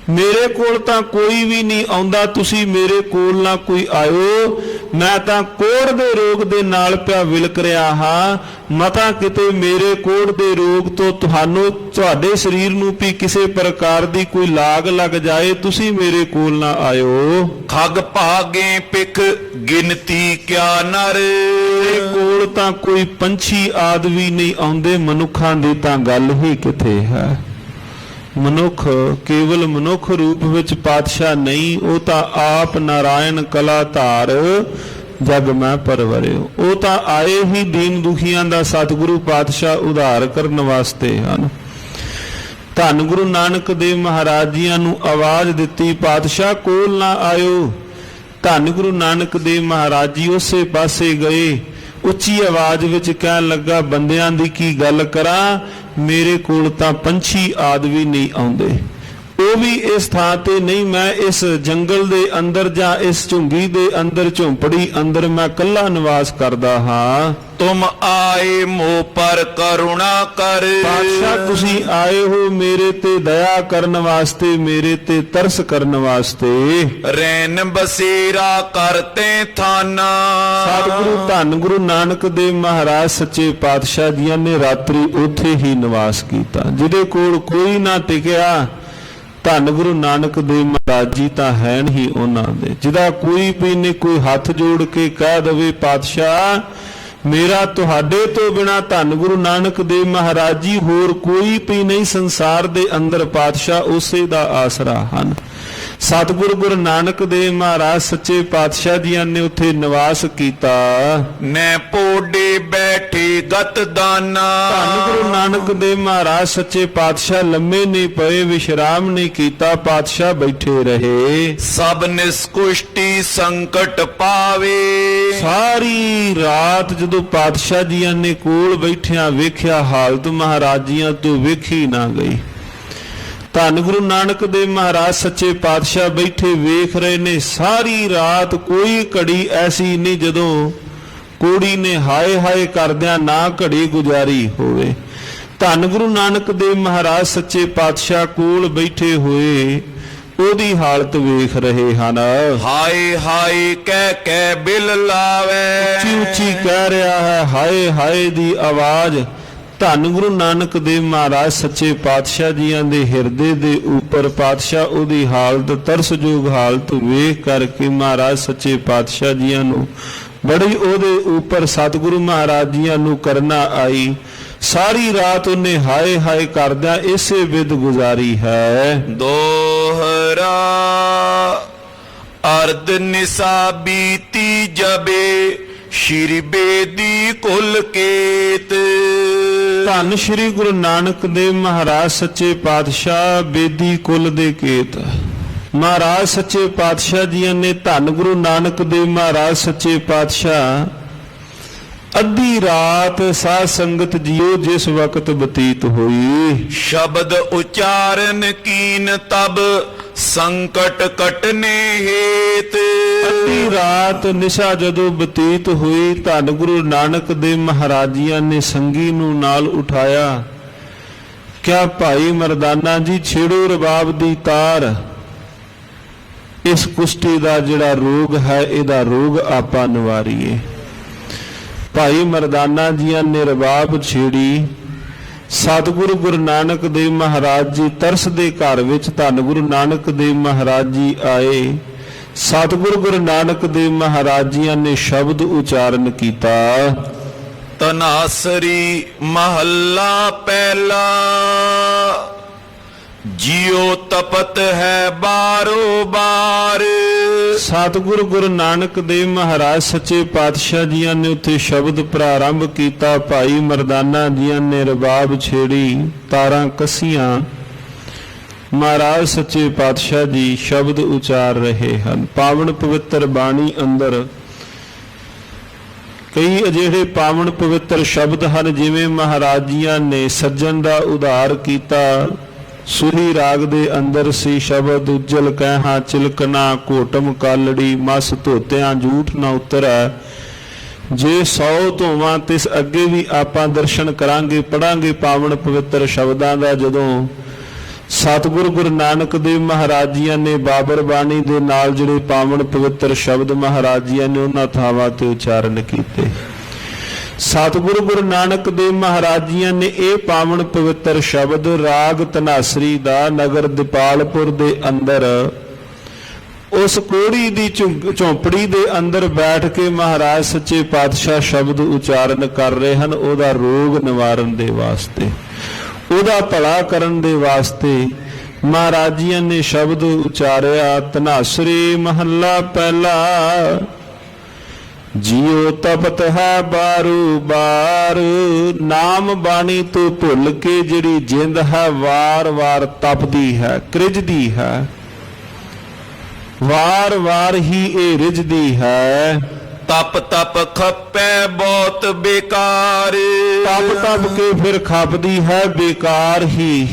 ਮੇਰੇ ਕੋਲ ਤਾਂ ਕੋਈ ਵੀ ਨਹੀਂ ਆਉਂਦਾ, ਤੁਸੀਂ ਮੇਰੇ ਕੋਲ ਨਾ ਕੋਈ ਆਇਓ। ਮੈਂ ਤਾਂ ਕੋੜ ਦੇ ਰੋਗ ਦੇ ਨਾਲ ਪਿਆ ਵਿਲਕ ਰਿਹਾ ਹਾਂ, ਮਤਾ ਕਿਤੇ ਮੇਰੇ ਕੋੜ ਦੇ ਰੋਗ ਤੋਂ ਤੁਹਾਨੂੰ, ਤੁਹਾਡੇ ਸਰੀਰ ਨੂੰ ਵੀ ਕਿਸੇ ਪ੍ਰਕਾਰ ਦੀ ਕੋਈ ਲਾਗ ਲੱਗ ਜਾਏ, ਤੁਸੀਂ ਮੇਰੇ ਕੋਲ ਨਾ ਆਇਓ। ਖਗ ਭਾਗੇ ਪਿਖ ਗਿਣਤੀ ਕਿਆ ਨਰ। ਕੋਲ ਤਾਂ ਕੋਈ ਪੰਛੀ ਆਦਿ ਵੀ ਨਹੀਂ ਆਉਂਦੇ, ਮਨੁੱਖਾਂ ਦੀ ਤਾਂ ਗੱਲ ਹੀ ਕਿੱਥੇ ਹੈ। ਮਨੁੱਖ ਕੇਵਲ ਮਨੁੱਖ ਰੂਪ ਵਿੱਚ ਪਾਤਸ਼ਾਹ ਨਹੀਂ, ਉਹ ਤਾਂ ਆਪ ਨਾਰਾਇਣ ਕਲਾ ਧਾਰ ਜਗ ਮੈਂ ਪਰਵਰਿਓ। ਉਹ ਤਾਂ ਆਏ ਹੀ ਦੀਨ ਦੁਖੀਆਂ ਦਾ ਸਤਿਗੁਰੂ ਪਾਤਸ਼ਾਹ ਉਧਾਰ ਕਰਨ ਵਾਸਤੇ ਹਨ। ਧੰਨ ਗੁਰੂ ਨਾਨਕ ਦੇਵ ਮਹਾਰਾਜ ਜੀਆਂ ਨੂੰ ਆਵਾਜ਼ ਦਿੱਤੀ, ਪਾਤਸ਼ਾਹ ਕੋਲ ਨਾ ਆਇਓ। ਧੰਨ ਗੁਰੂ ਨਾਨਕ ਦੇਵ ਮਹਾਰਾਜ ਜੀ ਉਸੇ ਪਾਸੇ ਗਏ, ਉੱਚੀ ਆਵਾਜ਼ ਵਿੱਚ ਕਹਿਣ ਲੱਗਾ, ਬੰਦਿਆਂ ਦੀ ਕੀ ਗੱਲ ਕਰਾਂ, ਮੇਰੇ ਕੋਲ ਤਾਂ ਪੰਛੀ ਆਦਿ ਵੀ ਨਹੀਂ ਆਉਂਦੇ, ਉਹ ਵੀ ਇਸ ਥਾਂ ਤੇ ਨਹੀਂ, ਮੈਂ ਇਸ ਜੰਗਲ ਦੇ ਅੰਦਰ ਜਾਂ ਇਸ ਝੁੰਗੀ ਦੇ ਅੰਦਰ, ਝੌਂਪੜੀ ਅੰਦਰ ਮੈਂ ਇਕੱਲਾ ਨਿਵਾਸ ਕਰਦਾ ਹਾਂ। ਤੁਮ ਆਏ ਮੋ ਪਰ ਕਰੁਣਾ ਕਰ। ਪਾਤਸ਼ਾਹ ਤੁਸੀਂ ਆਏ ਹੋ ਮੇਰੇ ਤੇ ਦਇਆ ਕਰਨ ਵਾਸਤੇ, ਮੇਰੇ ਤੇ ਤਰਸ ਕਰਨ ਵਾਸਤੇ। ਰੈਨ ਬਸੇਰਾ ਕਰਤੇ ਥਾਨਾ। ਸਤਿਗੁਰੂ ਧੰਨ ਗੁਰੂ ਨਾਨਕ ਦੇਵ ਮਹਾਰਾਜ ਸੱਚੇ ਪਾਤਸ਼ਾਹ ਜੀਆਂ ਨੇ ਰਾਤਰੀ ਉੱਥੇ ਹੀ ਨਿਵਾਸ ਕੀਤਾ। ਜਿਹਦੇ ਕੋਲ ਕੋਈ ਨਾ ਟਿਕਿਆ, ਧੰਨ ਗੁਰੂ ਨਾਨਕ ਦੇਵ ਮਹਾਰਾਜ ਜੀ ਤਾਂ ਹੈ ਨਹੀਂ ਉਹਨਾਂ ਦੇ। ਜਿਹਦਾ ਕੋਈ ਵੀ ਨੇ ਕੋਈ ਹੱਥ ਜੋੜ ਕੇ ਕਹਿ ਦਵੇ, ਪਾਤਸ਼ਾਹ ਮੇਰਾ ਤੁਹਾਡੇ ਤੋਂ ਬਿਨਾ, ਧੰਨ ਗੁਰੂ ਨਾਨਕ ਦੇਵ ਮਹਾਰਾਜ ਜੀ ਹੋਰ ਕੋਈ ਵੀ ਨਹੀਂ ਸੰਸਾਰ ਦੇ ਅੰਦਰ, ਪਾਤਸ਼ਾਹ ਉਸੇ ਦਾ ਆਸਰਾ ਹਨ। ਸਤਿਗੁਰੂ ਗੁਰੂ ਨਾਨਕ ਦੇਵ ਮਹਾਰਾਜ ਸੱਚੇ ਪਾਤਸ਼ਾਹ ਜੀਆਂ ਨੇ ਉੱਥੇ ਨਿਵਾਸ ਕੀਤਾ। ਨੈ ਪੋਡੇ ਬੈਠੇ ਗਤ ਦਾਨਾ। ਧੰਨ ਗੁਰੂ ਨਾਨਕ ਦੇਵ ਮਹਾਰਾਜ ਸੱਚੇ ਪਾਤਸ਼ਾਹ ਲੰਮੇ ਨਹੀਂ ਪਏ, ਵਿਸ਼ਰਾਮ ਨਹੀਂ ਕੀਤਾ, ਪਾਤਸ਼ਾਹ ਬੈਠੇ ਰਹੇ। ਸਭ ਨਿਸਕੁਸ਼ਟੀ ਸੰਕਟ ਪਾਵੇ। ਸਾਰੀ ਰਾਤ ਜਦੋਂ ਪਾਤਸ਼ਾਹ ਜੀਆਂ ਨੇ ਕੋਲ ਬੈਠਿਆਂ ਵੇਖਿਆ, ਹਾਲਤ ਮਹਾਰਾਜ ਜੀਆਂ ਤੋਂ ਵੇਖੀ ਨਾ ਗਈ। ਧੰਨ ਗੁਰੂ ਨਾਨਕ ਦੇਵ ਮਹਾਰਾਜ ਸੱਚੇ ਪਾਤਸ਼ਾਹ ਬੈਠੇ ਵੇਖ ਰਹੇ ਨੇ ਸਾਰੀ ਰਾਤ। ਕੋਈ ਘੜੀ ਐਸੀ ਨਹੀਂ ਜਦੋਂ ਕੋੜੀ ਨੇ ਹਾਏ ਹਾਏ ਕਰਦਿਆਂ ਨਾ ਘੜੀ ਗੁਜ਼ਾਰੀ ਹੋਵੇ। ਧੰਨ ਗੁਰੂ ਨਾਨਕ ਦੇਵ ਮਹਾਰਾਜ ਸੱਚੇ ਪਾਤਸ਼ਾਹ ਕੋਲ ਬੈਠੇ ਹੋਏ ਉਹਦੀ ਹਾਲਤ ਵੇਖ ਰਹੇ ਹਨ। ਹਾਏ ਹਾਏ ਕਹਿ ਕਹਿ ਬਿਲ ਲਾਵੇ। ਉੱਚੀ ਉੱਚੀ ਕਹਿ ਰਿਹਾ ਹੈ ਹਾਏ ਹਾਏ ਦੀ ਆਵਾਜ਼। ਧੰਨ ਗੁਰੂ ਨਾਨਕ ਦੇਵ ਮਹਾਰਾਜ ਸੱਚੇ ਪਾਤਸ਼ਾਹ ਜੀਆਂ ਦੇ ਹਿਰਦੇ ਦੇ ਉੱਪਰ ਪਾਤਸ਼ਾਹ ਉਹਦੀ ਹਾਲਤ, ਤਰਸਯੋਗ ਹਾਲਤ ਵੇਖ ਕਰਕੇ ਮਹਾਰਾਜ ਸੱਚੇ ਪਾਤਸ਼ਾਹ ਜੀਆਂ ਨੂੰ ਬੜੀ ਉਹਦੇ ਉੱਪਰ ਸਤਿਗੁਰੂ ਮਹਾਰਾਜ ਜੀਆਂ ਨੂੰ ਕਰਨਾ ਆਈ। ਸਾਰੀ ਰਾਤ ਉਹਨੇ ਹਾਏ ਹਾਏ ਕਰਦਿਆਂ ਇਸੇ ਵਿਧ ਗੁਜ਼ਾਰੀ ਹੈ। ਦੋਹਰਾ ਅਰਧ ਨਿਸਾ ਬੀਤੀ ਜਬੇ ਸ਼੍ਰੀ ਬੇਦੀ ਕੁਲ ਕੇਤ। ਧੰਨ ਸ਼੍ਰੀ ਗੁਰੂ ਨਾਨਕ ਦੇਵ ਮਹਾਰਾਜ ਸੱਚੇ ਪਾਤਸ਼ਾਹ ਬੇਦੀ ਕੁਲ ਦੇ ਕੇਤ। ਮਹਾਰਾਜ ਸੱਚੇ ਪਾਤਸ਼ਾਹ ਜੀਆਂ ਨੇ ਧੰਨ ਗੁਰੂ ਨਾਨਕ ਦੇਵ ਮਹਾਰਾਜ ਸੱਚੇ ਪਾਤਸ਼ਾਹ ਅੱਧੀ ਰਾਤ ਸਾਧ ਸੰਗਤ ਜੀਓ ਜਿਸ ਵਕਤ ਬਤੀਤ ਹੋਈ, ਸ਼ਬਦ ਉਚਾਰਨ ਕੀਨ ਤਬ ਸੰਕਟ ਕਟਨੇ ਹੇਤ। ਅੱਧੀ ਰਾਤ ਨਿਸ਼ਾ ਜਦੋਂ ਬਤੀਤ ਹੋਈ, ਧੰਨ ਗੁਰੂ ਨਾਨਕ ਦੇਵ ਮਹਾਰਾਜ ਜੀਆਂ ਨੇ ਸੰਗੀ ਨੂੰ ਨਾਲ ਉਠਾਇਆ। ਕਿਆ ਭਾਈ ਮਰਦਾਨਾ ਜੀ ਛੇੜੋ ਰਬਾਬ ਦੀ ਤਾਰ। ਇਸ ਕੁਸ਼ਤੀ ਦਾ ਜਿਹੜਾ ਰੋਗ ਹੈ, ਇਹਦਾ ਰੋਗ ਆਪਾਂ ਨਿਵਾਰੀਏ। ਭਾਈ ਮਰਦਾਨਾ ਜੀਆਂ ਨੇ ਰਬਾਬ ਛੇੜੀ। ਸਤਿਗੁਰੂ ਗੁਰੂ ਨਾਨਕ ਦੇਵ ਮਹਾਰਾਜ ਜੀ ਤਰਸ ਦੇ ਘਰ ਵਿੱਚ ਧੰਨ ਗੁਰੂ ਨਾਨਕ ਦੇਵ ਮਹਾਰਾਜ ਜੀ ਆਏ। ਸਤਿਗੁਰੂ ਗੁਰੂ ਨਾਨਕ ਦੇਵ ਮਹਾਰਾਜ ਜੀਆਂ ਨੇ ਸ਼ਬਦ ਉਚਾਰਨ ਕੀਤਾ। ਤਨਾਸਰੀ ਮਹੱਲਾ ਪਹਿਲਾ। ਜਿਉ ਤਪਤ ਹੈ ਬਾਰੋ ਬਾਰ। ਸਤਿਗੁਰੂ ਗੁਰੂ ਨਾਨਕ ਦੇਵ ਮਹਾਰਾਜ ਸੱਚੇ ਪਾਤਸ਼ਾਹ ਜੀਆਂ ਨੇ ਉੱਥੇ ਸ਼ਬਦ ਪ੍ਰਾਰੰਭ ਕੀਤਾ। ਭਾਈ ਮਰਦਾਨਾ ਜੀਆਂ ਨੇ ਰਬਾਬ ਛੇੜੀ, ਤਾਰਾਂ ਕੱਸੀਆਂ। ਮਹਾਰਾਜ ਸੱਚੇ ਪਾਤਸ਼ਾਹ ਜੀ ਸ਼ਬਦ ਉਚਾਰ ਰਹੇ ਹਨ। ਪਾਵਨ ਪਵਿੱਤਰ ਬਾਣੀ ਅੰਦਰ ਕਈ ਅਜਿਹੇ ਪਾਵਨ ਪਵਿੱਤਰ ਸ਼ਬਦ ਹਨ, ਜਿਵੇਂ ਮਹਾਰਾਜ ਜੀਆਂ ਨੇ ਸੱਜਣ ਦਾ ਉਧਾਰ ਕੀਤਾ। ਸੁਹੀ ਰਾਗ ਦੇ ਅੰਦਰ ਸੀ ਸ਼ਬਦ, ਉਜਲ ਕਹਿਆ ਚਿਲਕਣਾ ਘੋਟਮ ਕਾਲੜੀ, ਮਸ ਧੋਤਿਆਂ ਝੂਠ ਨਾ ਉਤਰੈ। ਜੇ 100 ਧੋਵਾਂ ਤਿਸ ਅੱਗੇ ਵੀ ਆਪਾਂ ਦਰਸ਼ਨ ਕਰਾਂਗੇ, ਪੜਾਂਗੇ ਪਾਵਨ ਪਵਿੱਤਰ ਸ਼ਬਦਾਂ ਦਾ। ਜਦੋਂ ਸਤਿਗੁਰੂ ਗੁਰੂ ਨਾਨਕ ਦੇਵ ਮਹਾਰਾਜ ਜੀਆਂ ਨੇ ਬਾਬਰ ਬਾਣੀ ਦੇ ਨਾਲ ਜਿਹੜੇ ਪਾਵਨ ਪਵਿੱਤਰ ਸ਼ਬਦ ਮਹਾਰਾਜ ਜੀਆਂ ਨੇ ਉਹਨਾਂ ਥਾਵਾਂ ਤੇ ਉਚਾਰਨ ਕੀਤੇ। ਸਤਿਗੁਰੂ ਗੁਰੂ ਨਾਨਕ ਦੇਵ ਮਹਾਰਾਜ ਜੀਆਂ ਨੇ ਇਹ ਪਾਵਨ ਪਵਿੱਤਰ ਸ਼ਬਦ ਰਾਗ ਧਨਾਸਰੀ ਦਾ ਨਗਰ ਦੀਪਾਲਪੁਰ ਦੇ ਅੰਦਰ ਉਸ ਕੋੜੀ ਦੀ ਝੌਂਪੜੀ ਦੇ ਅੰਦਰ ਬੈਠ ਕੇ ਮਹਾਰਾਜ ਸੱਚੇ ਪਾਤਸ਼ਾਹ ਸ਼ਬਦ ਉਚਾਰਨ ਕਰ ਰਹੇ ਹਨ। ਉਹਦਾ ਰੋਗ ਨਿਵਾਰਨ ਦੇ ਵਾਸਤੇ, ਉਹਦਾ ਭਲਾ ਕਰਨ ਦੇ ਵਾਸਤੇ ਮਹਾਰਾਜ ਜੀਆਂ ਨੇ ਸ਼ਬਦ ਉਚਾਰਿਆ। ਧਨਾਸਰੀ ਮਹੱਲਾ ਪਹਿਲਾ। ਜਿਉ ਤਪਤ ਹੈ ਬਾਰੂ ਬਾਰ। ਨਾਮ ਬਾਣੀ ਤੋਂ ਭੁੱਲ ਕੇ ਜਿਹੜੀ ਜਿੰਦ ਹੈ ਵਾਰ ਵਾਰ ਤਪਦੀ ਹੈ, ਕ੍ਰਿਜਦੀ ਹੈ, ਵਾਰ ਵਾਰ ਹੀ ਇਹ ਰਿਝਦੀ ਹੈ। ਤਪ ਤਪ ਖੱਪੈ ਬਹੁਤ ਬੇਕਾਰ। ਤਪ ਤਪ ਕੇ ਫਿਰ ਖਪਦੀ ਹੈ ਬੇਕਾਰ ਹੀ,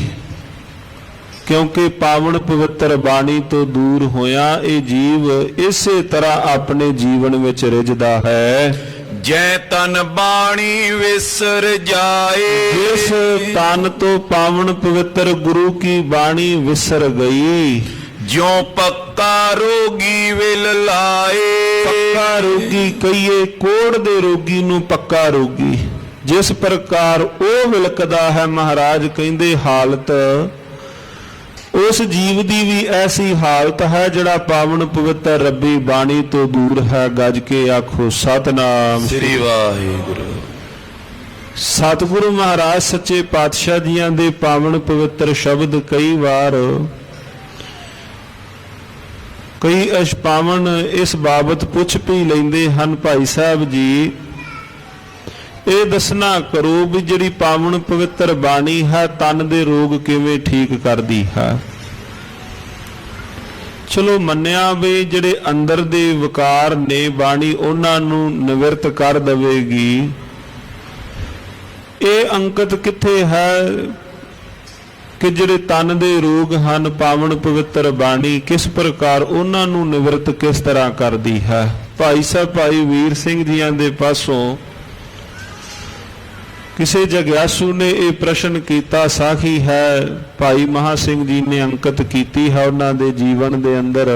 ਕਿਉਂਕਿ ਪਾਵਨ ਪਵਿੱਤਰ ਬਾਣੀ ਤੋਂ ਦੂਰ ਹੋਇਆ ਇਹ ਜੀਵ ਇਸੇ ਤਰ੍ਹਾਂ ਆਪਣੇ ਜੀਵਨ ਵਿੱਚ ਰਿਝਦਾ ਹੈ। ਜੈ ਤਨ ਬਾਣੀ ਵਿਸਰ ਜਾਏ। ਜਿਸ ਤਨ ਤੋਂ ਪਾਵਨ ਪਵਿੱਤਰ ਗੁਰੂ ਕੀ ਬਾਣੀ ਵਿਸਰ ਗਈ, ਜਿਉ ਪੱਕਾ ਰੋਗੀ ਵਿਲ ਲਾਏ। ਪੱਕਾ ਰੋਗੀ ਕਹੀਏ, ਕੋੜ ਦੇ ਰੋਗੀ ਨੂੰ ਪੱਕਾ ਰੋਗੀ। ਜਿਸ ਪ੍ਰਕਾਰ ਉਹ ਵਿਲਕਦਾ ਹੈ, ਮਹਾਰਾਜ ਕਹਿੰਦੇ ਹਾਲਤ ਉਸ ਜੀਵ ਦੀ ਵੀ ਐਸੀ ਹਾਲਤ ਹੈ ਜਿਹੜਾ ਪਾਵਨ ਪਵਿੱਤਰ ਰੱਬੀ ਬਾਣੀ ਤੋਂ ਦੂਰ ਹੈ। ਗੱਜ ਕੇ ਆਖੋ ਸਤਿਨਾਮ ਸ੍ਰੀ ਵਾਹਿਗੁਰੂ। ਸਤਿਗੁਰੂ ਮਹਾਰਾਜ ਸੱਚੇ ਪਾਤਸ਼ਾਹ ਜੀਆਂ ਦੇ ਪਾਵਨ ਪਵਿੱਤਰ ਸ਼ਬਦ ਕਈ ਵਾਰ ਕਈ ਅਸ਼ਪਾਵਨ ਇਸ ਬਾਬਤ ਪੁੱਛ ਵੀ ਲੈਂਦੇ ਹਨ, ਭਾਈ ਸਾਹਿਬ ਜੀ ਇਹ ਦੱਸਣਾ ਕਰੋ ਵੀ ਜਿਹੜੀ ਪਾਵਨ ਪਵਿੱਤਰ ਬਾਣੀ ਹੈ ਤਨ ਦੇ ਰੋਗ ਕਿਵੇਂ ਠੀਕ ਕਰਦੀ ਹੈ। ਚਲੋ ਮੰਨਿਆ ਵੀ ਜਿਹੜੇ ਅੰਦਰ ਦੇ ਵਿਕਾਰ ਨੇ ਬਾਣੀ ਉਹਨਾਂ ਨੂੰ ਨਿਵਰਤ ਕਰ ਦੇਵੇਗੀ। ਇਹ ਅੰਕਤ ਕਿੱਥੇ ਹੈ ਕਿ ਜਿਹੜੇ ਤਨ ਦੇ ਰੋਗ ਹਨ ਪਾਵਨ ਪਵਿੱਤਰ ਬਾਣੀ ਕਿਸ ਪ੍ਰਕਾਰ ਉਹਨਾਂ ਨੂੰ ਨਿਵਰਤ ਕਿਸ ਤਰ੍ਹਾਂ ਕਰਦੀ ਹੈ। ਭਾਈ ਸਾਹਿਬ ਭਾਈ ਵੀਰ ਸਿੰਘ ਜੀਆਂ ਦੇ ਪਾਸੋਂ ਕਿਸੇ ਜਗਿਆਸੂ ਨੇ ਇਹ ਪ੍ਰਸ਼ਨ ਕੀਤਾ, ਸਾਖੀ ਹੈ ਭਾਈ ਮਹਾ ਸਿੰਘ ਜੀ ਨੇ ਅੰਕਿਤ ਕੀਤੀ ਹੈ ਉਹਨਾਂ ਦੇ ਜੀਵਨ ਦੇ ਅੰਦਰ।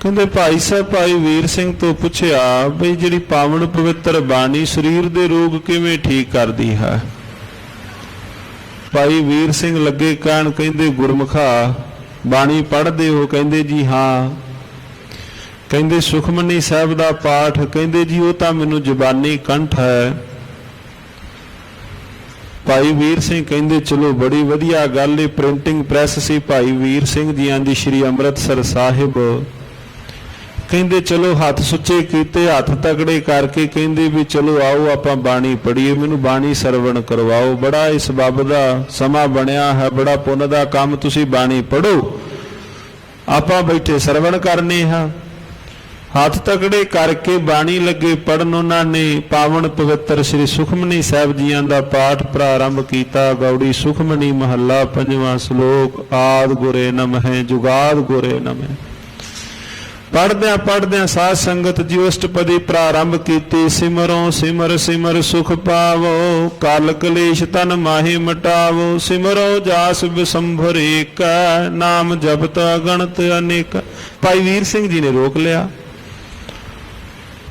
ਕਹਿੰਦੇ ਭਾਈ ਸਾਹਿਬ ਭਾਈ ਵੀਰ ਸਿੰਘ ਤੋਂ ਪੁੱਛਿਆ ਬਈ ਜਿਹੜੀ ਪਾਵਨ ਪਵਿੱਤਰ ਬਾਣੀ ਸਰੀਰ ਦੇ ਰੋਗ ਕਿਵੇਂ ਠੀਕ ਕਰਦੀ ਹੈ। ਭਾਈ ਵੀਰ ਸਿੰਘ ਲੱਗੇ ਕਹਿਣ, ਕਹਿੰਦੇ ਗੁਰਮੁਖਾ ਬਾਣੀ ਪੜ੍ਹਦੇ ਹੋ? ਕਹਿੰਦੇ ਜੀ ਹਾਂ। ਕਹਿੰਦੇ ਸੁਖਮਨੀ ਸਾਹਿਬ ਦਾ ਪਾਠ? ਕਹਿੰਦੇ ਜੀ ਉਹ ਤਾਂ ਮੈਨੂੰ ਜ਼ੁਬਾਨੀ ਕੰਠ ਹੈ। ਭਾਈ ਵੀਰ ਸਿੰਘ ਕਹਿੰਦੇ ਚਲੋ ਬੜੀ ਵਧੀਆ ਗੱਲ ਏ। ਪ੍ਰਿੰਟਿੰਗ ਪ੍ਰੈਸ ਸੀ ਭਾਈ ਵੀਰ ਸਿੰਘ ਜੀਆਂ ਦੀ ਸ਼੍ਰੀ ਅੰਮ੍ਰਿਤਸਰ ਸਾਹਿਬ। ਕਹਿੰਦੇ ਚਲੋ ਹੱਥ ਸੁੱਚੇ ਕੀਤੇ, ਹੱਥ ਤਗੜੇ ਕਰਕੇ ਕਹਿੰਦੇ ਵੀ ਚਲੋ ਆਓ ਆਪਾਂ ਬਾਣੀ ਪੜ੍ਹੀਏ, ਮੈਨੂੰ ਬਾਣੀ ਸਰਵਣ ਕਰਵਾਓ। ਬੜਾ ਇਸ ਬਾਬਤ ਦਾ ਸਮਾਂ ਬਣਿਆ ਹੈ, ਬੜਾ ਪੁੰਨ ਦਾ ਕੰਮ, ਤੁਸੀਂ ਬਾਣੀ ਪੜ੍ਹੋ, ਆਪਾਂ ਬੈਠੇ ਸਰਵਣ ਕਰਨੇ ਹਾਂ। ਹੱਥ ਤਕੜੇ ਕਰਕੇ ਬਾਣੀ ਲੱਗੇ ਪੜਨ। ਉਹਨਾਂ ਨੇ ਪਾਵਨ ਪਵਿੱਤਰ ਸ੍ਰੀ ਸੁਖਮਨੀ ਸਾਹਿਬ ਜੀਆਂ ਦਾ ਪਾਠ ਪ੍ਰਾਰੰਭ ਕੀਤਾ। ਗੌੜੀ ਸੁਖਮਨੀ ਮਹੱਲਾ ਪੰਜਵਾਂ ਸ਼ਲੋਕ। ਆਦਿ ਗੁਰੇ ਨਮਹਿ ਜੁਗਾਦ ਗੁਰੇ ਨਮਹਿ। ਪੜਦਿਆਂ ਸਾਧ ਸੰਗਤ ਜੀ ਅਸ਼ਟਪਦੀ ਪ੍ਰਾਰੰਭ ਕੀਤੀ। ਸਿਮਰੋ ਸਿਮਰ ਸਿਮਰ ਸੁਖ ਪਾਵੋ, ਕਲ ਕਲੇਸ਼ ਤਨ ਮਾਹੀ ਮਟਾਵੋ। ਸਿਮਰੋ ਜਾਸ ਬਿਸੰਭਰ ਏਕੈ, ਨਾਮ ਜਪਤ ਅਗਣਤ ਅਨੇਕ। ਭਾਈ ਵੀਰ ਸਿੰਘ ਜੀ ਨੇ ਰੋਕ ਲਿਆ,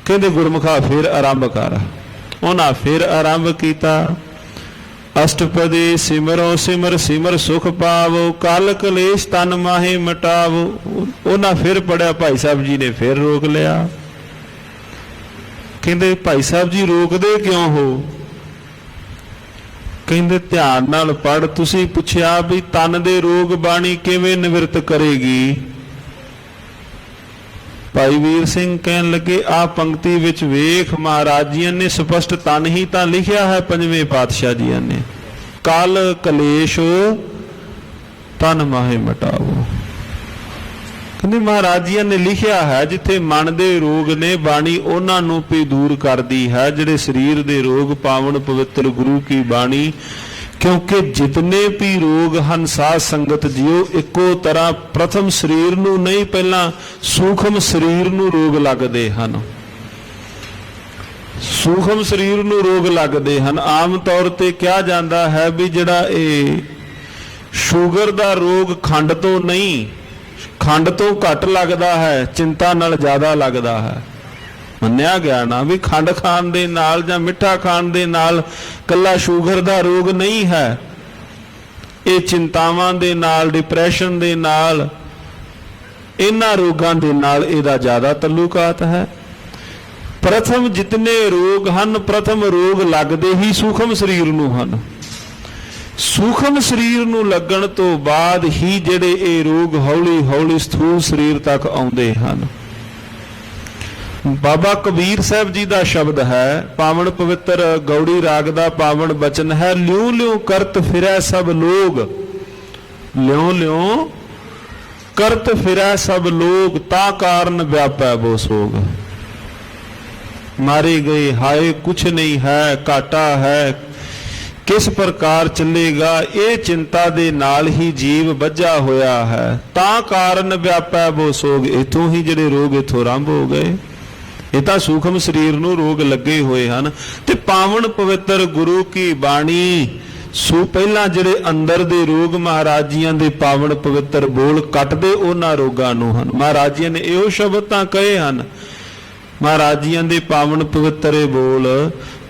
ਕਹਿੰਦੇ ਗੁਰਮੁਖਾ ਫਿਰ ਆਰੰਭ ਕਰ। ਉਹਨਾਂ ਫਿਰ ਆਰੰਭ ਕੀਤਾ। ਅਸ਼ਟਪਦੀ ਸਿਮਰੋ ਸਿਮਰ ਸਿਮਰ ਸੁਖ ਪਾਵੋ, ਕਲ ਕਲੇਸ਼ ਤਨ ਮਾਹੇ ਮਟਾਵੋ। ਉਹਨਾਂ ਫਿਰ ਪੜਿਆ, ਭਾਈ ਸਾਹਿਬ ਜੀ ਨੇ ਫਿਰ ਰੋਕ ਲਿਆ। ਕਹਿੰਦੇ ਭਾਈ ਸਾਹਿਬ ਜੀ ਰੋਕਦੇ ਕਿਉਂ ਹੋ? ਕਹਿੰਦੇ ਧਿਆਨ ਨਾਲ ਪੜ। ਤੁਸੀਂ ਪੁੱਛਿਆ ਵੀ ਤਨ ਦੇ ਰੋਗ ਬਾਣੀ ਕਿਵੇਂ ਨਿਵਰਤ ਕਰੇਗੀ। ਭਾਈ ਵੀਰ ਸਿੰਘ ਕਹਿਣ ਲੱਗੇ ਆ ਪੰਕਤੀ ਵਿੱਚ ਵੇਖ, ਮਹਾਰਾਜ ਜੀ ਨੇ ਸਪਸ਼ਟ ਤਨ ਹੀ ਤਾਂ ਲਿਖਿਆ ਹੈ ਪੰਜਵੇਂ ਪਾਤਸ਼ਾਹ ਜੀ ਨੇ, ਕਲ ਕਲੇਸ਼ ਤਨ ਮਾਹੇ ਮਟਾਵੋ। ਕਹਿੰਦੇ ਮਹਾਰਾਜ ਜੀ ਨੇ ਲਿਖਿਆ ਹੈ ਜਿੱਥੇ ਮਨ ਦੇ ਰੋਗ ਨੇ ਬਾਣੀ ਉਹਨਾਂ ਨੂੰ ਵੀ ਦੂਰ ਕਰਦੀ ਹੈ। ਜਿਹੜੇ ਸਰੀਰ ਦੇ ਰੋਗ ਪਾਵਨ ਪਵਿੱਤਰ ਗੁਰੂ ਕੀ ਬਾਣੀ, ਕਿਉਂਕਿ ਜਿਤਨੇ ਵੀ ਰੋਗ ਹਨ ਸਾਧ ਸੰਗਤ ਜੀਓ ਇੱਕੋ ਤਰ੍ਹਾਂ ਪ੍ਰਥਮ ਸਰੀਰ ਨੂੰ ਨਹੀਂ, ਪਹਿਲਾਂ ਸੂਖਮ ਸਰੀਰ ਨੂੰ ਰੋਗ ਲੱਗਦੇ ਹਨ। ਸੂਖਮ ਸਰੀਰ ਨੂੰ ਰੋਗ ਲੱਗਦੇ ਹਨ। ਆਮ ਤੌਰ ਤੇ ਕਿਹਾ ਜਾਂਦਾ ਹੈ ਵੀ ਜਿਹੜਾ ਇਹ ਸ਼ੂਗਰ ਦਾ ਰੋਗ ਖੰਡ ਤੋਂ ਨਹੀਂ, ਖੰਡ ਤੋਂ ਘੱਟ ਲੱਗਦਾ ਹੈ, ਚਿੰਤਾ ਨਾਲ ਜ਼ਿਆਦਾ ਲੱਗਦਾ ਹੈ। ਮੰਨਿਆ ਗਿਆ ਨਾ ਵੀ ਖੰਡ ਖਾਣ ਦੇ ਨਾਲ ਜਾਂ ਮਿੱਠਾ ਖਾਣ ਦੇ ਨਾਲ ਕੱਲਾ ਸ਼ੂਗਰ ਦਾ ਰੋਗ ਨਹੀਂ ਹੈ, ਇਹ ਚਿੰਤਾਵਾਂ ਦੇ ਨਾਲ, ਡਿਪਰੈਸ਼ਨ ਦੇ ਨਾਲ, ਇਹਨਾਂ ਰੋਗਾਂ ਦੇ ਨਾਲ ਇਹਦਾ ਜ਼ਿਆਦਾ ਤਾਲੁਕਾਤ ਹੈ। ਪ੍ਰਥਮ ਜਿਤਨੇ ਰੋਗ ਹਨ, ਪ੍ਰਥਮ ਰੋਗ ਲੱਗਦੇ ਹੀ ਸੂਖਮ ਸਰੀਰ ਨੂੰ ਹਨ। ਸੂਖਮ ਸਰੀਰ ਨੂੰ ਲੱਗਣ ਤੋਂ ਬਾਅਦ ਹੀ ਜਿਹੜੇ ਇਹ ਰੋਗ ਹੌਲੀ ਹੌਲੀ ਸਥੂਲ ਸਰੀਰ ਤੱਕ ਆਉਂਦੇ ਹਨ। ਬਾਬਾ ਕਬੀਰ ਸਾਹਿਬ ਜੀ ਦਾ ਸ਼ਬਦ ਹੈ, ਪਾਵਨ ਪਵਿੱਤਰ ਗੌੜੀ ਰਾਗ ਦਾ ਪਾਵਨ ਬਚਨ ਹੈ, ਲਿਉ ਲਿਉ ਕਰਤ ਫਿਰੈ ਸਭ ਲੋਗ, ਲਿਉ ਲਿਉ ਕਰਤ ਫਿਰੈ ਸਭ ਲੋਗ, ਤਾ ਕਾਰਨ ਵਿਆਪੈ ਬੋ ਸੋਗ। मारे गए हाय कुछ नहीं है घाटा है किस प्रकार चलेगा ਇਹ ਚਿੰਤਾ ਦੇ ਨਾਲ ਹੀ ਜੀਵ ਬੱਝਾ ਹੋਇਆ ਹੈ ਤਾਂ ਕਾਰਨ ਵਿਆਪੈ ਬੋ ਸੋਗ ਇਥੋਂ ਹੀ ਜਿਹੜੇ ਰੋਗ ਇਥੋਂ ਆਰੰਭ ਹੋ ਗਏ ਇਹ ਤਾਂ ਸੂਖਮ ਸਰੀਰ ਨੂੰ ਰੋਗ ਲੱਗੇ ਹੋਏ ਹਨ ਤੇ ਪਾਵਨ ਪਵਿੱਤਰ ਗੁਰੂ ਕੀ ਬਾਣੀ ਸੋ ਪਹਿਲਾਂ ਜਿਹੜੇ ਅੰਦਰ ਦੇ ਰੋਗ ਮਹਾਰਾਜ ਜੀਆਂ ਦੇ ਪਾਵਨ ਪਵਿੱਤਰ ਬੋਲ ਕੱਟਦੇ ਉਹਨਾਂ ਰੋਗਾਂ ਨੂੰ ਹਨ ਮਹਾਰਾਜ ਜੀ ਨੇ ਇਹੋ ਸ਼ਬਦ ਤਾਂ ਕਹੇ ਹਨ ਮਹਾਰਾਜ ਜੀਆਂ ਦੇ ਪਾਵਨ ਪਵਿੱਤਰੇ ਬੋਲ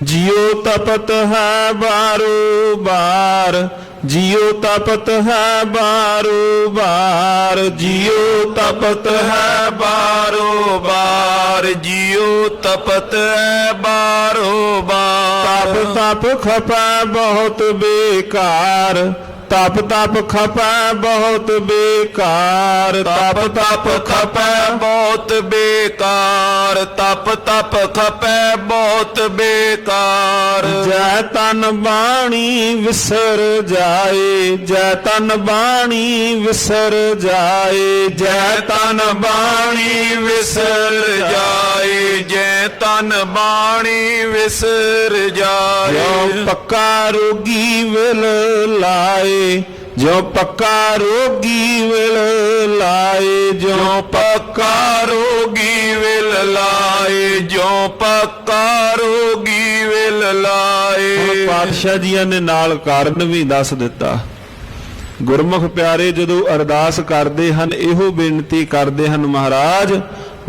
ਜਿਉ ਤਪਤ ਹੈ ਬਾਰੋ ਬਾਰ ਜਿਉ ਤਪਤ ਹੈ ਬਾਰੋ ਬਾਰ ਜਿਉ ਤਪਤ ਹੈ ਬਾਰੋ ਬਾਰ ਜਿਉ ਤਪਤ ਹੈ ਬਾਰੋ ਬਾਰ ਤਪ ਤਪ ਖਪੈ ਬਹੁਤ ਬੇਕਾਰ ਤਪ ਤਪ ਖਪੈ ਬਹੁਤ ਬੇਕਾਰ ਤਪ ਤਪ ਖਪੈ ਬਹੁਤ ਬੇਕਾਰ ਤਪ ਤਪ ਖਪੈ ਬਹੁਤ ਬੇਕਾਰ ਜੈ ਤਨ ਬਾਣੀ ਵਿਸਰ ਜਾਏ ਜੈ ਤਨ ਬਾਣੀ ਵਿਸਰ ਜਾਏ ਜੈ ਤਨ ਬਾਣੀ ਵਿਸਰ ਜਾਏ ਜੈ ਤਨ ਬਾਣੀ ਵਿਸਰ ਜਾਏ ਜੋ ਪੱਕਾ ਰੋਗੀ ਵਿਲ ਲਾਏ ਜੋ ਪੱਕਾ ਰੋਗੀ ਵਿਲ ਲਾਏ ਜੋ ਪੱਕਾ ਰੋਗੀ ਵਿਲ ਲਾਏ ਜੋ ਪੱਕਾ ਰੋਗੀ ਵਿਲ ਲਾਏ ਪਾਤਸ਼ਾਹ ਜੀਆਂ ਨੇ ਨਾਲ ਕਾਰਨ ਵੀ ਦੱਸ ਦਿੱਤਾ ਗੁਰਮੁਖ ਪਿਆਰੇ ਜਦੋਂ ਅਰਦਾਸ ਕਰਦੇ ਹਨ ਇਹੋ ਬੇਨਤੀ ਕਰਦੇ ਹਨ ਮਹਾਰਾਜ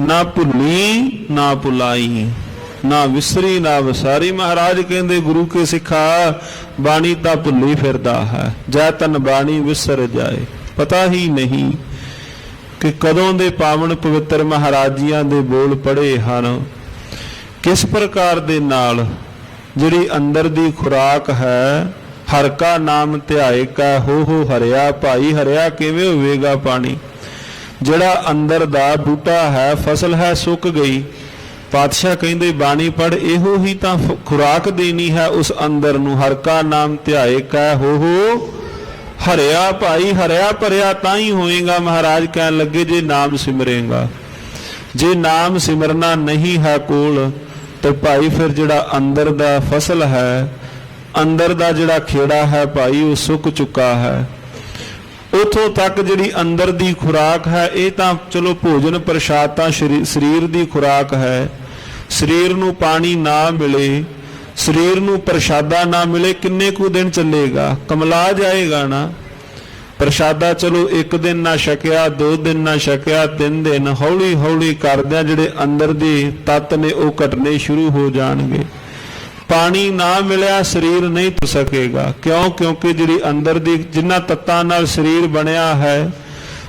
ਨਾ ਭੁੱਲੀ ਨਾ ਭੁਲਾਈ ਨਾ ਵਿਸਰੀ ਨਾ ਵਿਸਾਰੀ ਮਹਾਰਾਜ ਕਹਿੰਦੇ ਗੁਰੂ ਕੇ ਸਿੱਖਾ ਬਾਣੀ ਤਾਂ ਭੁੱਲੀ ਫਿਰਦਾ ਹੈ ਜੈ ਤਨ ਬਾਣੀ ਵਿਸਰ ਜਾਏ ਪਤਾ ਹੀ ਨਹੀਂ ਕਿ ਕਦੋਂ ਦੇ ਪਾਵਨ ਪਵਿੱਤਰ ਮਹਾਰਾਜ ਜੀਆਂ ਦੇ ਬੋਲ ਪੜ੍ਹੇ ਹਨ ਕਿਸ ਪ੍ਰਕਾਰ ਦੇ ਨਾਲ ਜਿਹੜੀ ਅੰਦਰ ਦੀ ਖੁਰਾਕ ਹੈ ਹਰ ਕਾ ਨਾਮ ਧਿਆਏ ਕਾ ਹੋ ਹਰਿਆ ਭਾਈ ਹਰਿਆ ਕਿਵੇਂ ਹੋਵੇਗਾ ਪਾਣੀ ਜਿਹੜਾ ਅੰਦਰ ਦਾ ਬੂਟਾ ਹੈ ਫਸਲ ਹੈ ਸੁੱਕ ਗਈ ਪਾਤਸ਼ਾਹ ਕਹਿੰਦੇ ਬਾਣੀ ਪੜ ਇਹੋ ਹੀ ਤਾਂ ਖੁਰਾਕ ਦੇਣੀ ਹੈ ਉਸ ਅੰਦਰ ਨੂੰ ਹਰ ਕਾ ਨਾਮ ਧਿਆਏ ਕਾ ਹੋ ਹਰਿਆ ਭਾਈ ਹਰਿਆ ਭਰਿਆ ਤਾਂ ਹੀ ਹੋਏਗਾ ਮਹਾਰਾਜ ਕਹਿਣ ਲੱਗੇ ਜੇ ਨਾਮ ਸਿਮਰੇਗਾ ਜੇ ਨਾਮ ਸਿਮਰਨਾ ਨਹੀਂ ਹੈ ਕੋਲ ਤੇ ਭਾਈ ਫਿਰ ਜਿਹੜਾ ਅੰਦਰ ਦਾ ਫਸਲ ਹੈ ਅੰਦਰ ਦਾ ਜਿਹੜਾ ਖੇੜਾ ਹੈ ਭਾਈ ਉਹ ਸੁੱਕ ਚੁੱਕਾ ਹੈ ਉਥੋਂ ਤੱਕ ਜਿਹੜੀ ਅੰਦਰ ਦੀ ਖੁਰਾਕ ਹੈ ਇਹ ਤਾਂ ਚਲੋ ਭੋਜਨ ਪ੍ਰਸ਼ਾਦ ਤਾਂ ਸਰੀਰ ਦੀ ਖੁਰਾਕ ਹੈ ਸਰੀਰ ਨੂੰ ਪਾਣੀ ਨਾ ਮਿਲੇ ਸਰੀਰ ਨੂੰ ਪ੍ਰਸ਼ਾਦਾ ਨਾ ਮਿਲੇ ਕਿੰਨੇ ਕੁ ਦਿਨ ਚੱਲੇਗਾ ਕਮਲਾ ਜਾਏਗਾ ਨਾ ਪ੍ਰਸ਼ਾਦਾ ਚਲੋ ਇੱਕ ਦਿਨ ਨਾ ਛਕਿਆ 2 ਦਿਨ ਨਾ ਛਕਿਆ 3 ਦਿਨ ਹੌਲੀ ਹੌਲੀ ਕਰਦਿਆਂ ਜਿਹੜੇ ਅੰਦਰ ਦੇ ਤੱਤ ਨੇ ਉਹ ਘਟਨੇ ਸ਼ੁਰੂ ਹੋ ਜਾਣਗੇ ਪਾਣੀ ਨਾ ਮਿਲਿਆ ਸਰੀਰ ਨਹੀਂ ਤੁਰ ਸਕੇਗਾ ਕਿਉਂ ਕਿਉਂਕਿ ਜਿਹੜੀ ਅੰਦਰ ਦੀ ਜਿੰਨਾ ਤੱਤਾਂ ਨਾਲ ਸਰੀਰ ਬਣਿਆ ਹੈ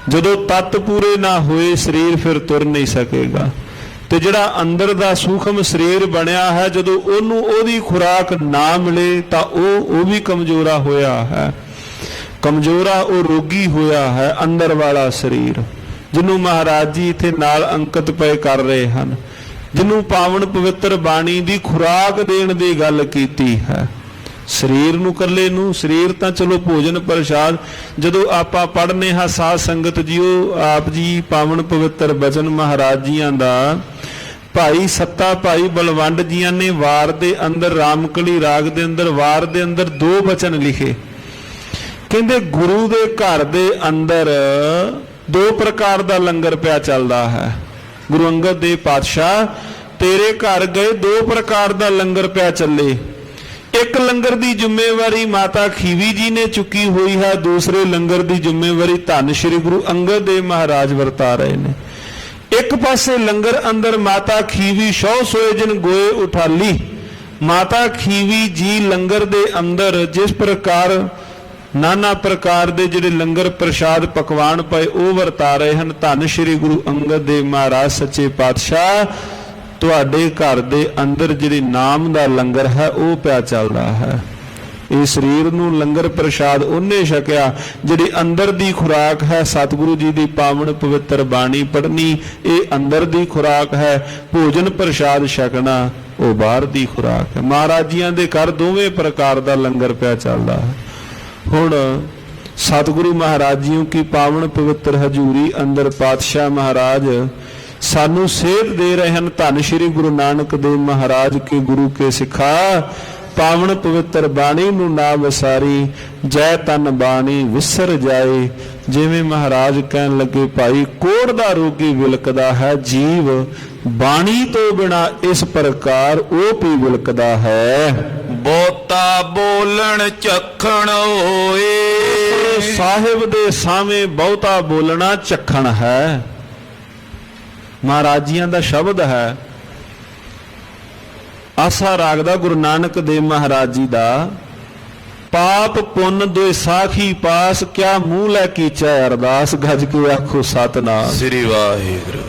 ਜਦੋਂ ਤੱਤ ਪੂਰੇ ਨਾ ਹੋਏ ਸਰੀਰ ਫਿਰ ਤੁਰ ਨਹੀਂ ਸਕੇਗਾ ਤੇ ਜਿਹੜਾ ਅੰਦਰ ਦਾ ਸੂਖਮ ਸਰੀਰ ਬਣਿਆ ਹੈ ਜਦੋਂ ਉਹਨੂੰ ਉਹਦੀ ਖੁਰਾਕ ਨਾ ਮਿਲੇ ਤਾਂ ਉਹ ਵੀ ਕਮਜ਼ੋਰਾ ਹੋਇਆ ਹੈ ਕਮਜ਼ੋਰਾ ਉਹ ਰੋਗੀ ਹੋਇਆ ਹੈ ਅੰਦਰ ਵਾਲਾ ਸਰੀਰ ਜਿਹਨੂੰ ਮਹਾਰਾਜ ਜੀ ਇੱਥੇ ਨਾਲ ਅੰਕਿਤ ਪਏ ਕਰ ਰਹੇ ਹਨ ਜਿਹਨੂੰ ਪਾਵਨ ਪਵਿੱਤਰ ਬਾਣੀ ਦੀ ਖੁਰਾਕ ਦੇਣ ਦੀ ਗੱਲ ਕੀਤੀ ਹੈ ਸਰੀਰ ਨੂੰ ਇਕੱਲੇ ਨੂੰ ਸਰੀਰ ਤਾਂ ਚਲੋ ਭੋਜਨ ਪ੍ਰਸ਼ਾਦ ਜਦੋਂ ਆਪਾਂ ਪੜ੍ਹਨੇ ਹਾਂ ਸਾਧ ਸੰਗਤ ਜੀਓ ਆਪ ਜੀ ਪਾਵਨ ਪਵਿੱਤਰ ਬਚਨ ਮਹਾਰਾਜ ਜੀਆਂ ਦਾ ਭਾਈ ਸੱਤਾ ਭਾਈ ਬਲਵੰਡ ਜੀਆਂ ਨੇ ਵਾਰ ਦੇ ਅੰਦਰ ਰਾਮਕਲੀ ਰਾਗ ਦੇ ਅੰਦਰ ਵਾਰ ਦੇ ਅੰਦਰ 2 ਬਚਨ ਲਿਖੇ ਕਹਿੰਦੇ ਗੁਰੂ ਦੇ ਘਰ ਦੇ ਅੰਦਰ 2 ਪ੍ਰਕਾਰ ਦਾ ਲੰਗਰ ਪਿਆ ਚੱਲਦਾ ਹੈ ਗੁਰੂ ਅੰਗਦ ਦੇਵ ਪਾਤਸ਼ਾਹ ਤੇਰੇ ਘਰ ਗਏ 2 ਪ੍ਰਕਾਰ ਦਾ ਲੰਗਰ ਪਿਆ ਚੱਲੇ ਇੱਕ ਲੰਗਰ ਦੀ ਜ਼ਿੰਮੇਵਾਰੀ ਮਾਤਾ ਖੀਵੀ ਜੀ ਨੇ ਚੁੱਕੀ ਹੋਈ ਹੈ ਦੂਸਰੇ ਲੰਗਰ ਦੀ ਜ਼ਿੰਮੇਵਾਰੀ ਧੰਨ ਸ਼੍ਰੀ ਗੁਰੂ ਅੰਗਦ ਦੇਵ ਮਹਾਰਾਜ ਵਰਤਾ ਰਹੇ ਨੇ ਇੱਕ ਪਾਸੇ ਲੰਗਰ ਅੰਦਰ ਮਾਤਾ ਖੀਵੀ 100 ਸੋਏ ਜਿਨ ਗੋਏ ਉਠਾਲੀ ਮਾਤਾ ਖੀਵੀ ਜੀ ਲੰਗਰ ਦੇ ਅੰਦਰ ਜਿਸ ਪ੍ਰਕਾਰ ਨਾਨਾ ਪ੍ਰਕਾਰ ਦੇ ਜਿਹੜੇ ਲੰਗਰ ਪ੍ਰਸ਼ਾਦ ਪਕਵਾਨ ਪਏ ਉਹ ਵਰਤਾ ਰਹੇ ਹਨ ਧੰਨ ਸ਼੍ਰੀ ਗੁਰੂ ਅੰਗਦ ਦੇਵ ਮਹਾਰਾਜ ਸੱਚੇ ਪਾਤਸ਼ਾਹ ਤੁਹਾਡੇ ਘਰ ਦੇ ਅੰਦਰ ਜਿਹੜੀ ਨਾਮ ਦਾ ਲੰਗਰ ਹੈ ਉਹ ਪਿਆ ਚੱਲਦਾ ਹੈ ਇਹ ਸਰੀਰ ਨੂੰ ਲੰਗਰ ਪ੍ਰਸ਼ਾਦ ਉਹਨੇ ਛਕਿਆ ਜਿਹੜੀ ਅੰਦਰ ਦੀ ਖੁਰਾਕ ਹੈ ਸਤਿਗੁਰੂ ਜੀ ਦੀ ਪਾਵਨ ਪਵਿੱਤਰ ਬਾਣੀ ਪੜ੍ਹਨੀ ਇਹ ਅੰਦਰ ਦੀ ਖੁਰਾਕ ਹੈ ਭੋਜਨ ਪ੍ਰਸ਼ਾਦ ਛਕਣਾ ਉਹ ਬਾਹਰ ਦੀ ਖੁਰਾਕ ਹੈ ਮਹਾਰਾਜ ਜੀਆਂ ਦੇ ਘਰ ਦੋਵੇਂ ਪ੍ਰਕਾਰ ਦਾ ਲੰਗਰ ਪਿਆ ਚੱਲਦਾ ਹੈ ਹੁਣ ਸਤਿਗੁਰੂ ਮਹਾਰਾਜ ਜੀਓ ਕੀ ਪਾਵਨ ਪਵਿੱਤਰ ਹਜ਼ੂਰੀ ਅੰਦਰ ਪਾਤਸ਼ਾਹ ਮਹਾਰਾਜ ਸਾਨੂੰ ਸੇਧ ਦੇ ਰਹੇ ਹਨ ਧੰਨ ਸ਼੍ਰੀ ਗੁਰੂ ਨਾਨਕ ਦੇਵ ਮਹਾਰਾਜ ਕੇ ਗੁਰੂ ਕੇ ਸਿੱਖਾ। ਪਾਵਨ ਪਵਿੱਤਰ ਬਾਣੀ ਨੂੰ ਨਾ ਵਿਸਾਰੀ, ਜੈ ਤਨ ਬਾਣੀ ਵਿਸਰ ਜਾਏ। ਜਿਵੇਂ ਮਹਾਰਾਜ ਕਹਿਣ ਲੱਗੇ, ਭਾਈ ਕੋੜ ਦਾ ਰੋਗੀ ਵਿਲਕਦਾ ਹੈ, ਜੀਵ ਬਾਣੀ ਤੋਂ ਬਿਨਾ ਇਸ ਪ੍ਰਕਾਰ ਉਹ ਵੀ ਵਿਲਕਦਾ ਹੈ। ਬਹੁਤਾ ਬੋਲਣ ਚਖਣ ਹੋਏ, ਸਾਹਿਬ ਦੇ ਸਾਹਮਣੇ ਬਹੁਤਾ ਬੋਲਣਾ ਚਖਣ ਹੈ। ਮਹਾਰਾਜ ਜੀਆਂ ਦਾ ਸ਼ਬਦ ਹੈ। ਆਸਾ ਰਾਗ ਦਾ ਗੁਰੂ ਨਾਨਕ ਦੇਵ ਮਹਾਰਾਜ ਜੀ ਦਾ, ਪਾਪ ਪੁੰਨ ਦੋਇ ਸਾਖੀ ਪਾਸ, ਕਿਆ ਮੂੰਹ ਲੈ ਕੀਚੈ ਅਰਦਾਸ, ਗੱਜ ਕੇ ਆਖੋ ਸਤਿਨਾਮ ਸ੍ਰੀ ਵਾਹਿਗੁਰੂ।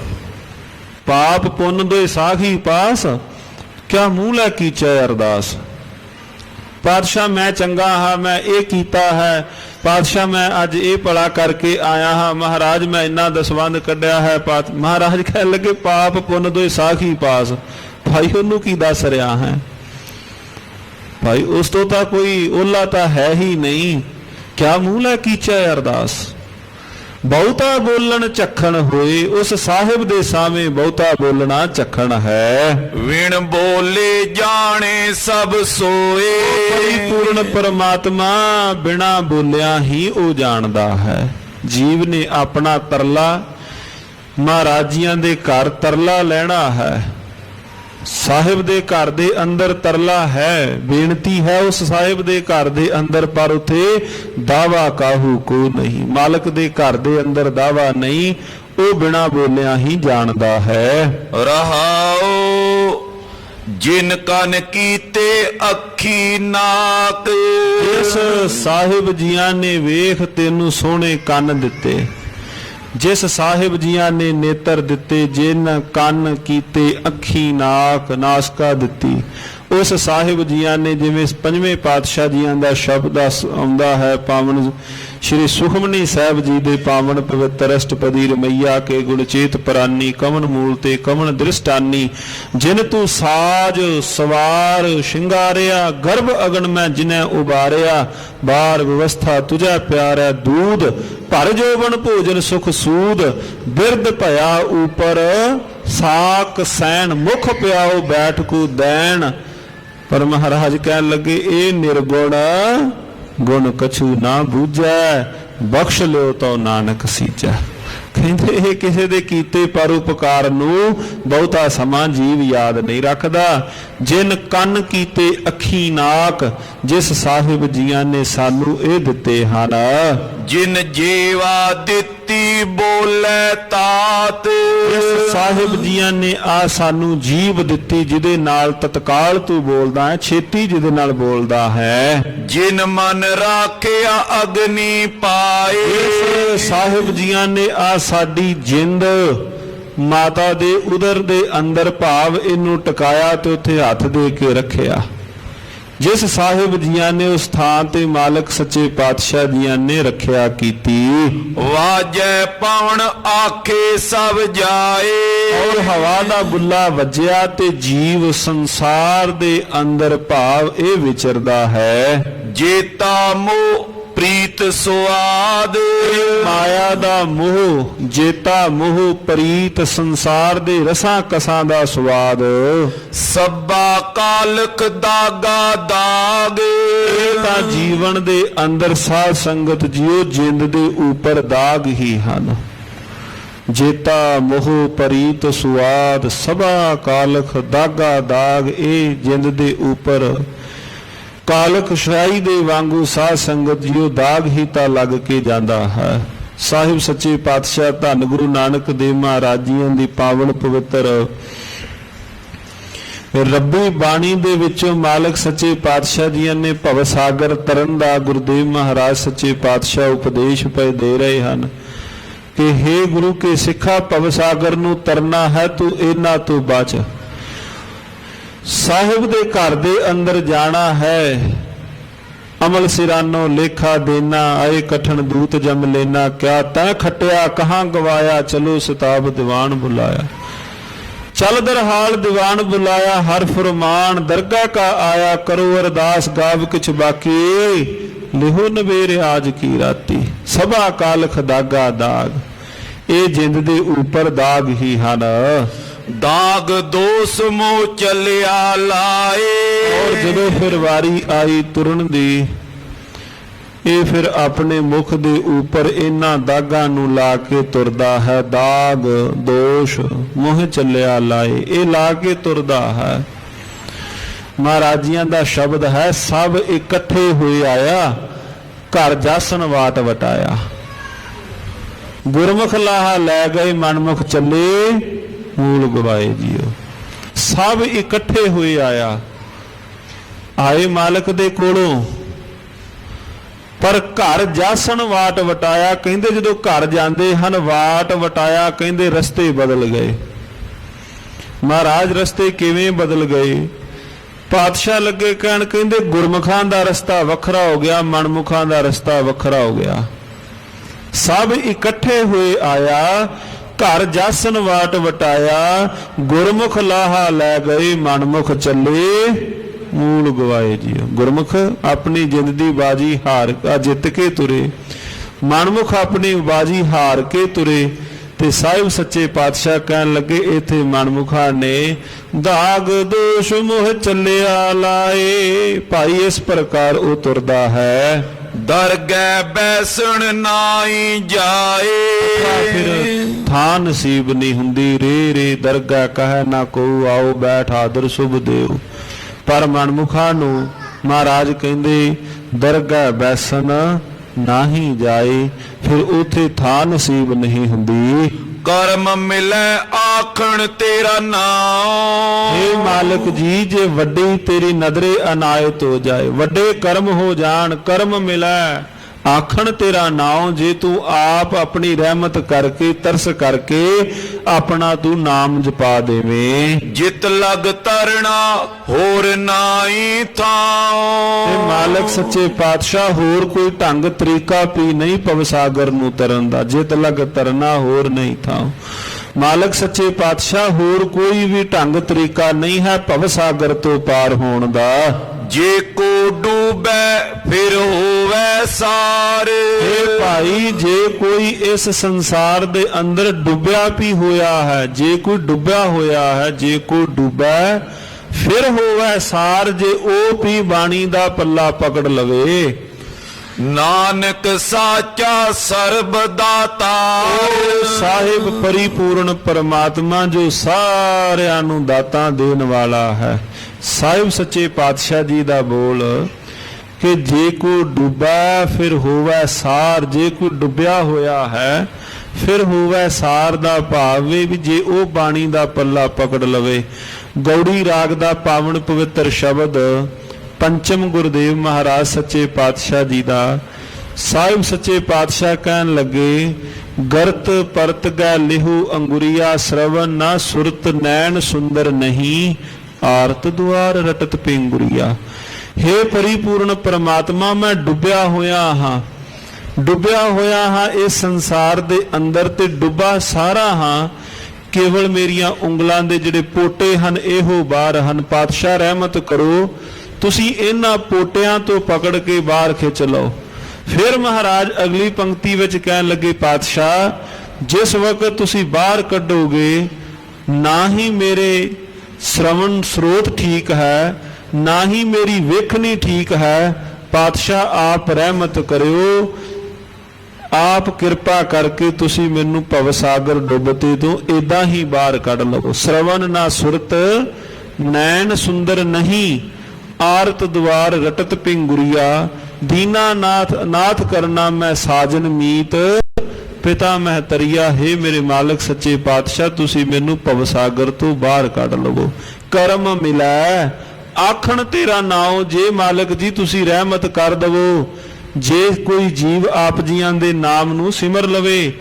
ਪਾਪ ਪੁੰਨ ਦੋਇ ਸਾਖੀ ਪਾਸ, ਕਿਆ ਮੂੰਹ ਲੈ ਕੀਚੈ ਅਰਦਾਸ। ਪਾਤਸ਼ਾਹ ਮੈਂ ਚੰਗਾ ਹਾਂ, ਮੈਂ ਇਹ ਕੀਤਾ ਹੈ, ਪਾਤਸ਼ਾਹ ਮੈਂ ਅੱਜ ਇਹ ਭਲਾ ਕਰਕੇ ਆਇਆ ਹਾਂ, ਮਹਾਰਾਜ ਮੈਂ ਇੰਨਾ ਦਸਵੰਧ ਕੱਢਿਆ ਹੈ। ਮਹਾਰਾਜ ਕਹਿਣ ਲੱਗੇ, ਪਾਪ ਪੁੰਨ ਦੋਇ ਸਾਖੀ ਪਾਸ। ਭਾਈ ਉਹਨੂੰ ਕੀ ਦੱਸ ਰਿਹਾ ਹੈ? ਭਾਈ ਉਸ ਤੋਂ ਤਾਂ ਕੋਈ ਓਲਾ ਤਾਂ ਹੈ ਹੀ ਨਹੀਂ। ਕਿਆ ਮੂੰਹ ਲੈ ਕੀਚੈ ਅਰਦਾਸ। ਬਹੁਤਾ ਬੋਲਣ ਚਖਣ ਹੋਏ, ਉਸ ਸਾਹਿਬ ਦੇ ਸਾਹਮਣੇ ਬਹੁਤਾ ਬੋਲਣਾ ਚਖਣ ਹੈ। ਵਿਣ ਬੋਲੇ ਜਾਣੇ ਸਭ ਸੋਏ, ਪੂਰਨ ਪਰਮਾਤਮਾ ਬਿਨਾ ਬੋਲਿਆ ਹੀ ਉਹ ਜਾਣਦਾ ਹੈ। ਜੀਵ ਨੇ ਆਪਣਾ ਤਰਲਾ ਮਹਾਰਾਜ ਜੀਆਂ ਦੇ ਘਰ ਤਰਲਾ ਲੈਣਾ ਹੈ। ਸਾਹਿਬ ਦੇ ਘਰ ਦੇ ਅੰਦਰ ਤਰਲਾ ਹੈ, ਬੇਨਤੀ ਹੈ ਉਸ ਸਾਹਿਬ ਦੇ ਘਰ ਦੇ ਅੰਦਰ, ਪਰ ਉਥੇ ਦਾਵਾ ਕਾਹੂ ਕੋ ਨਹੀਂ। ਮਾਲਕ ਦੇ ਘਰ ਦੇ ਅੰਦਰ ਦਾਵਾ ਨਹੀਂ, ਉਹ ਬਿਨਾ ਬੋਲਿਆ ਹੀ ਜਾਣਦਾ ਹੈ। ਰਹਾਓ ਜਿਨ ਕਨ ਕੀਤੇ ਅੱਖੀ ਨਾਕ, ਇਸ ਸਾਹਿਬ ਜੀਆਂ ਨੇ ਵੇਖ ਤੈਨੂੰ ਸੋਹਣੇ ਕੰਨ ਦਿੱਤੇ, ਜਿਸ ਸਾਹਿਬ ਜੀਆਂ ਨੇ ਨੇਤਰ ਦਿੱਤੇ, ਜਿਨ ਕੰਨ ਕੀਤੇ ਅੱਖੀ ਨਾਕ ਨਾਸਕਾ ਦਿੱਤੀ, ਉਸ ਸਾਹਿਬ ਜੀਆਂ ਨੇ, ਜਿਵੇਂ ਪੰਜਵੇਂ ਪਾਤਸ਼ਾਹ ਜੀਆਂ ਦਾ ਸ਼ਬਦ ਆਉਂਦਾ ਹੈ, ਪਾਵਨ ਸ਼੍ਰੀ ਸੁਖਮਨੀ ਸਾਹਿਬ ਜੀ ਦੇ ਪਾਵਨ ਪਵਿੱਤਰ ਅਸ਼ਟਪਦੀ ਰਮਈਆ ਕੇ ਗੁਣਚੇਤ ਪ੍ਰਾਨੀ, ਕਵਨ ਮੂਲ ਤੇ ਕਵਨ ਦ੍ਰਿਸ਼ਟਾਨੀ, ਜਿਨ ਤੂੰ ਸਾਜ ਸਵਾਰ ਸ਼ਿੰਗਾਰਿਆ, ਗਰਭ ਅਗਨ ਮੈਂ ਜਿਨੈ ਉਬਾਰਿਆ, ਬਾਰ ਵਿਵਸਥਾ ਤੁਝੈ ਪਿਆਰੈ ਦੂਧ, ਭਰ ਜੋਬਨ ਭੋਜਨ ਸੁਖ ਸੂਦ, ਬਿਰਦ ਭਇਆ ਉਪਰ ਸਾਕ ਸੈਨ, ਮੁਖ ਪਿਆਓ ਬੈਠ ਕੋ ਦੈਣ। ਪਰ ਮਹਾਰਾਜ ਕਹਿਣ ਲੱਗੇ, ਇਹ ਨਿਰਗੁਣ ਗੁਣ ਕਛੂ ਨਾ ਬੂਝੈ, ਬਖਸ਼ ਲਿਓ ਤੋ ਨਾਨਕ ਸੀਚੈ। ਕਹਿੰਦੇ ਇਹ ਕਿਸੇ ਦੇ ਕੀਤੇ ਪਰਉਪਕਾਰ ਨੂੰ ਬਹੁਤਾ ਸਮਾਂ ਜੀਵ ਯਾਦ ਨਹੀਂ ਰੱਖਦਾ। ਜਿਨ ਕੰਨ ਕੀਤੇ ਅੱਖੀ ਨਾਕ, ਜਿਸ ਸਾਹਿਬ ਜੀਆਂ ਨੇ ਸਾਨੂੰ ਇਹ ਦਿੱਤੇ ਹਨ। ਜਿਨ ਜੀਵਾ ਦਿੱਤੀ ਬੋਲੇ ਤਾਤ, ਇਸ ਸਾਹਿਬ ਜੀਆਂ ਨੇ ਆ ਸਾਨੂੰ ਜੀਵ ਦਿੱਤੀ, ਜਿਹਦੇ ਨਾਲ ਤਤਕਾਲ ਤੂੰ ਬੋਲਦਾ ਹੈ, ਛੇਤੀ ਜਿਹਦੇ ਨਾਲ ਬੋਲਦਾ ਹੈ। ਜਿਨ ਮਨ ਰਾਖਿਆ ਅਗਨੀ ਪਾਏ, ਇਸ ਸਾਹਿਬ ਜੀਆਂ ਨੇ ਆ ਸਾਡੀ ਜਿੰਦ ਮਾਤਾ ਦੇ ਉਦਰ ਦੇ ਅੰਦਰ ਭਾਵ ਇਹਨੂੰ ਟਿਕਾਇਆ ਤੇ ਉੱਥੇ ਹੱਥ ਦੇ ਕੇ ਰੱਖਿਆ। ਜਿਸ ਸਾਹਿਬ ਜੀਆਂ ਨੇ ਉਸ ਥਾਂ ਤੇ ਮਾਲਕ ਸੱਚੇ ਪਾਤਸ਼ਾਹ ਜੀਆਂ ਨੇ ਰੱਖਿਆ ਕੀਤੀ। ਵਾਜੈ ਪਵਨ ਆਖੇ ਸਭ ਜਾਏ, ਔਰ ਹਵਾ ਦਾ ਬੁੱਲਾ ਵੱਜਿਆ ਤੇ ਜੀਵ ਸੰਸਾਰ ਦੇ ਅੰਦਰ ਭਾਵ ਇਹ ਵਿਚਰਦਾ ਹੈ। ਜੇਤਾ ਮੋਹ ਪ੍ਰੀਤ ਸੁਆਦ, ਮਾਇਆ ਦਾ ਮੋਹ, ਜੇਤਾ ਮੋਹ ਪ੍ਰੀਤ, ਸੰਸਾਰ ਦੇ ਰਸਾਂ ਕਸਾਂ ਦਾ ਸਵਾਦ, ਸਭਾ ਕਾਲਕ ਦਾਗਾ ਦਾਗ, ਤਾਂ ਜੀਵਨ ਦੇ ਅੰਦਰ ਸਾਧ ਸੰਗਤ ਜੀਓ ਜਿੰਦ ਦੇ ਉੱਪਰ ਦਾਗ ਹੀ ਹਨ। ਜੇਤਾ ਮੋਹ ਪ੍ਰੀਤ ਸੁਆਦ, ਸਭਾ ਕਾਲਕ ਦਾਗਾ ਦਾਗ, ਇਹ ਜਿੰਦ ਦੇ ਉੱਪਰ ਕਾਲਕ ਸ਼ਾਹੀ ਦੇ ਵਾਂਗੂ ਸਾਧ ਸੰਗਤ ਜੀਓ ਦਾਗ ਹੀ ਤਾਂ ਲੱਗ ਕੇ ਜਾਂਦਾ ਹੈ। ਸਾਹਿਬ ਸੱਚੇ ਪਾਤਸ਼ਾਹ ਧੰਨ ਗੁਰੂ ਨਾਨਕ ਦੇਵ ਮਹਾਰਾਜ ਜੀਆਂ ਦੀ ਪਾਵਨ ਪਵਿੱਤਰ ਰੱਬੀ ਬਾਣੀ ਦੇ ਵਿੱਚੋਂ ਮਾਲਕ ਸੱਚੇ ਪਾਤਸ਼ਾਹ ਜੀਆਂ ਨੇ ਭਵ ਸਾਗਰ ਤਰਨ ਦਾ ਗੁਰਦੇਵ ਮਹਾਰਾਜ ਸੱਚੇ ਪਾਤਸ਼ਾਹ ਉਪਦੇਸ਼ ਪਏ ਦੇ ਰਹੇ ਹਨ ਕਿ ਹੇ ਗੁਰੂ ਕੇ ਸਿੱਖਾ, ਭਵ ਸਾਗਰ ਨੂੰ ਤਰਨਾ ਹੈ, ਤੂੰ ਇਹਨਾਂ ਤੋਂ ਬਚ। ਸਾਹਿਬ ਦੇ ਘਰ ਦੇ ਅੰਦਰ ਜਾਣਾ ਹੈ, ਅਮਲ ਸਿਰਾਨੋ ਲੇਖਾ ਦੇਣਾ, ਆਏ ਕਠਨ ਦੂਤ ਜਮ ਲੈਣਾ, ਕਿਆ ਤੈਂ ਖਟਿਆ ਕਹਾਂ ਗਵਾਇਆ, ਚਲੋ ਸਿਤਾਬ ਦੀਵਾਨ ਬੁਲਾਇਆ। चल दरहाल दीवान बुलाया, हर फरमान दरगाह का आया, करो अरदास गाव किछ बाकी, लिहो नवेरे आज की राती, सभा काल खदागा दाग। ਇਹ ਜਿੰਦ ਦੇ ਉੱਪਰ ਦਾਗ ਹੀ ਹਨ। ਦਾਗ ਦੋਸ ਮੋਹ ਚੱਲਿਆ ਲਾਏ। ਔਰ ਜਦੋਂ ਫਿਰ ਵਾਰੀ ਆਈ ਤੁਰਨ ਦੀ, ਇਹ ਫਿਰ ਆਪਣੇ ਮੁਖ ਦੇ ਉੱਪਰ ਇਹਨਾਂ ਦਾਗਾਂ ਨੂੰ ਲਾ ਕੇ ਤੁਰਦਾ ਹੈ। ਦਾਗ ਦੋਸ਼ ਮੋਹ ਚੱਲਿਆ ਲਾਏ, ਇਹ ਲਾ ਕੇ ਤੁਰਦਾ ਹੈ। ਮਹਾਰਾਜੀਆਂ ਦਾ ਸ਼ਬਦ ਹੈ, ਸਭ ਇਕੱਠੇ ਹੋਏ ਆਇਆ, ਘਰ ਜਾਸਨ ਵਾਟ ਵਟਾਇਆ। ਗੁਰਮੁਖ ਲਾਹਾ ਲੈ ਗਏ, ਮਨਮੁਖ ਚੱਲੇ ਮੂਲ ਗਵਾਏ ਜੀਓ। ਸਭ ਇਕੱਠੇ ਹੋਏ ਆਇਆ, ਆਏ ਮਾਲਕ ਦੇ ਕੋਲੋਂ, ਪਰ ਘਰ ਜਾਸਨ ਵਾਟ ਵਟਾਇਆ। ਕਹਿੰਦੇ ਜਦੋਂ ਘਰ ਜਾਂਦੇ ਹਨ ਵਾਟ ਵਟਾਇਆ, ਕਹਿੰਦੇ ਰਸਤੇ ਬਦਲ ਗਏ। ਮਹਾਰਾਜ ਰਸਤੇ ਕਿਵੇਂ ਬਦਲ ਗਏ? ਪਾਤਸ਼ਾਹ ਲੱਗੇ ਕਹਿਣ, ਕਹਿੰਦੇ ਗੁਰਮੁਖਾਂ ਦਾ ਰਸਤਾ ਵੱਖਰਾ ਹੋ ਗਿਆ, ਮਨਮੁਖਾਂ ਦਾ ਰਸਤਾ ਵੱਖਰਾ ਹੋ ਗਿਆ। ਸਭ ਇਕੱਠੇ ਹੋਏ ਆਇਆ, ਘਰ ਜਾਸਨ ਵਾਟ ਵਟਾਇਆ। ਗੁਰਮੁਖ ਲਾਹਾ ਲੈ ਗਏ, ਮਨਮੁਖ ਚੱਲੇ ਮੂਲ ਗਵਾਏ ਜੀਓ। ਗੁਰਮੁਖ ਆਪਣੀ ਜਿੰਦ ਦੀ ਬਾਜੀ ਹਾਰ ਜਿੱਤ ਕੇ ਤੁਰੇ, ਮਨਮੁਖ ਆਪਣੀ ਬਾਜੀ ਹਾਰ ਕੇ ਤੁਰੇ। ਤੇ ਸਾਹਿਬ ਸੱਚੇ ਪਾਤਸ਼ਾਹ ਕਹਿਣ ਲੱਗੇ, ਇਥੇ ਮਨਮੁਖਾਂ ਨੇ ਦਾਗ ਦੋਸ਼ ਮੋਹ ਚੱਲਿਆ ਲਾਏ। ਭਾਈ ਇਸ ਪ੍ਰਕਾਰ ਉਹ ਤੁਰਦਾ ਹੈ, ਦਰਗਹਿ ਬੈਸਣ ਨਾਈ ਜਾਏ। ਫਿਰ ਥਾਂ ਨਸੀਬ ਨਹੀਂ ਹੁੰਦੀ। ਰੇ ਰੇ ਦਰਗਹਿ ਕਹੈ ਨਾ ਕੋ, ਆਓ ਬੈਠ ਆਦਰ ਸੁਭ ਦੇਉ। ਪਰ ਮਨਮੁਖਾਂ ਨੂੰ ਮਹਾਰਾਜ ਕਹਿੰਦੇ ਦਰਗਹਿ ਬੈਸਣ ਨਾਹੀ ਜਾਏ, ਫਿਰ ਉਥੇ ਥਾਂ ਨਸੀਬ ਨਹੀਂ ਹੁੰਦੀ। ਕਰਮ ਮਿਲੈ ਆਖਣ ਤੇਰਾ ਨਾਮ। ਹੇ ਮਾਲਕ ਜੀ, ਜੇ ਵੱਡੀ ਤੇਰੀ ਨਦਰੇ ਅਨਾਇਤ ਹੋ ਜਾਏ, ਵੱਡੇ ਕਰਮ ਹੋ ਜਾਣ, ਕਰਮ ਮਿਲੈ ਆਖਣ ਤੇਰਾ ਨਾਮ। ਜੇ ਤੂੰ ਆਪ ਆਪਣੀ ਰਹਿਮਤ ਕਰਕੇ, ਤਰਸ ਕਰਕੇ ਆਪਣਾ ਤੂੰ ਨਾਮ ਜਪਾ ਦੇਵੇਂ। ਜਿਤ ਲਗ ਤਰਣਾ ਹੋਰ ਨਾਈ ਥਾਉ। ਤੇ ਮਾਲਕ ਸੱਚੇ ਪਾਤਸ਼ਾਹ ਹੋਰ ਕੋਈ ਢੰਗ ਤਰੀਕਾ ਵੀ ਨਹੀਂ ਭਵਸਾਗਰ ਨੂੰ ਤਰਨ ਦਾ। ਜਿਤ ਲਗ ਤਰਨਾ ਹੋਰ ਨਹੀਂ ਥਾਉ। ਮਾਲਕ ਸੱਚੇ ਪਾਤਸ਼ਾਹ ਹੋਰ ਕੋਈ ਵੀ ਢੰਗ ਤਰੀਕਾ ਨਹੀਂ ਹੈ ਭਵਸਾਗਰ ਤੋਂ ਪਾਰ ਹੋਣ ਦਾ। ਜੇ ਕੋ ਡੂਬੈ ਫਿਰ ਹੋਵੇ ਸਾਰ। ਇਹ ਭਾਈ, ਜੇ ਕੋਈ ਇਸ ਸੰਸਾਰ ਦੇ ਅੰਦਰ ਡੁੱਬਿਆ ਵੀ ਹੋਇਆ ਹੈ, ਜੇ ਕੋਈ ਡੁੱਬਿਆ ਹੋਇਆ ਹੈ, ਜੇ ਕੋਈ ਡੁੱਬੈ ਫਿਰ ਹੋਵੇ ਸਾਰ। ਜੇ ਉਹ ਵੀ ਬਾਣੀ ਦਾ ਪੱਲਾ ਪਕੜ ਲਵੇ। ਨਾਨਕ ਸਾਚਾ ਸਰਬ ਦਾਤਾ। ਸਾਹਿਬ ਪਰਿਪੂਰਨ ਪਰਮਾਤਮਾ ਜੋ ਸਾਰਿਆਂ ਨੂੰ ਦਾਤਾਂ ਦੇਣ ਵਾਲਾ ਹੈ। ਸਾਹਿਬ ਸੱਚੇ ਪਾਤਸ਼ਾਹ ਜੀ ਦਾ ਬੋਲ ਕਿ ਜੇ ਕੋਈ ਡੁੱਬਾ ਫਿਰ ਹੋਵੇ ਸਾਰ। ਜੇ ਕੋਈ ਡੁੱਬਿਆ ਹੋਇਆ ਹੈ ਫਿਰ ਹੋਵੇ ਸਾਰ ਦਾ ਭਾਵ ਵੀ ਜੇ ਉਹ ਬਾਣੀ ਦਾ ਪੱਲਾ ਪਕੜ ਲਵੇ। ਗੌੜੀ ਰਾਗ ਦਾ ਪਾਵਨ ਪਵਿੱਤਰ ਸ਼ਬਦ ਪੰਚਮ ਗੁਰਦੇਵ ਮਹਾਰਾਜ ਸੱਚੇ ਪਾਤਸ਼ਾਹ ਜੀ ਦਾ। ਸਾਹਿਬ ਸੱਚੇ ਪਾਤਸ਼ਾਹ ਕਹਿਣ ਲੱਗੇ, ਗਰਤ ਪਰਤ ਗੈ ਲਿਹੂ ਅੰਗੁਰੀਆ, ਸ਼ਰਵਨ ਨਾ ਸੁਰਤ ਨੈਣ ਸੁੰਦਰ ਨਹੀਂ, ਆਰਤ ਦੁਆਰ ਰਟਤ ਪਿੰਗੁਰੀਆ। ਹੇ ਪਰਿਪੂਰਨ ਪਰਮਾਤਮਾ, ਮੈਂ ਡੁੱਬਿਆ ਹੋਇਆ ਹਾਂ, ਡੁੱਬਿਆ ਹੋਇਆ ਹਾਂ ਇਸ ਸੰਸਾਰ ਦੇ ਅੰਦਰ, ਤੇ ਡੁੱਬਾ ਸਾਰਾ ਹਾਂ। ਕੇਵਲ ਮੇਰੀਆਂ ਉਂਗਲਾਂ ਦੇ ਜਿਹੜੇ ਪੋਟੇ ਹਨ ਇਹੋ ਬਾਹਰ ਹਨ। ਪਾਤਸ਼ਾਹ ਰਹਿਮਤ ਕਰੋ, ਤੁਸੀਂ ਇਹਨਾਂ ਪੋਟਿਆਂ ਤੋਂ ਪਕੜ ਕੇ ਬਾਹਰ ਖਿੱਚ ਲਓ। ਫਿਰ ਮਹਾਰਾਜ ਅਗਲੀ ਪੰਕਤੀ ਵਿੱਚ ਕਹਿਣ ਲੱਗੇ, ਪਾਤਸ਼ਾਹ ਜਿਸ ਵਕਤ ਤੁਸੀਂ ਬਾਹਰ ਕੱਢੋਗੇ, ਨਾ ਹੀ ਮੇਰੇ ਸ਼ਰਵਣ ਸਰੋਤ ਠੀਕ ਹੈ, ਨਾ ਹੀ ਮੇਰੀ ਵੇਖਣੀ ਠੀਕ ਹੈ। ਪਾਤਸ਼ਾਹ ਆਪ ਰਹਿਮਤ ਕਰਿਓ, ਆਪ ਕਿਰਪਾ ਕਰਕੇ ਤੁਸੀਂ ਮੈਨੂੰ ਭਵਸਾਗਰ ਡੁੱਬਤੇ ਤੋਂ ਏਦਾਂ ਹੀ ਬਾਹਰ ਕੱਢ ਲਵੋ। ਸ਼ਰਵਣ ਨਾ ਸੁਰਤ ਨੈਣ ਸੁੰਦਰ ਨਹੀਂ, ਆਰਤ ਦੁਆਰ ਰਟਤ ਪਿੰਗੁਰੀਆ। ਦੀਨਾ ਨਾਥ ਅਨਾਥ ਕਰਨਾ ਮੈਂ ਸਾਜਨ ਮੀਤ, ਪਿਤਾ ਮਹਿ ਤਰੀਆ। ਹੈ ਮੇਰੇ ਮਾਲਕ ਸੱਚੇ ਪਾਤਸ਼ਾਹ, ਤੁਸੀਂ ਮੈਨੂੰ ਭਵਸਾਗਰ ਤੋਂ ਬਾਹਰ ਕੱਢ ਲਵੋ। ਕਰਮ ਮਿਲੈ ਆਖਣ ਤੇਰਾ ਨਾਉ। ਜੇ ਮਾਲਕ ਜੀ ਤੁਸੀਂ ਰਹਿਮਤ ਕਰ ਦਵੋ, ਜੇ ਕੋਈ ਜੀਵ ਆਪ ਜੀਆਂ ਦੇ ਨਾਮ ਨੂੰ ਸਿਮਰ ਲਵੇ।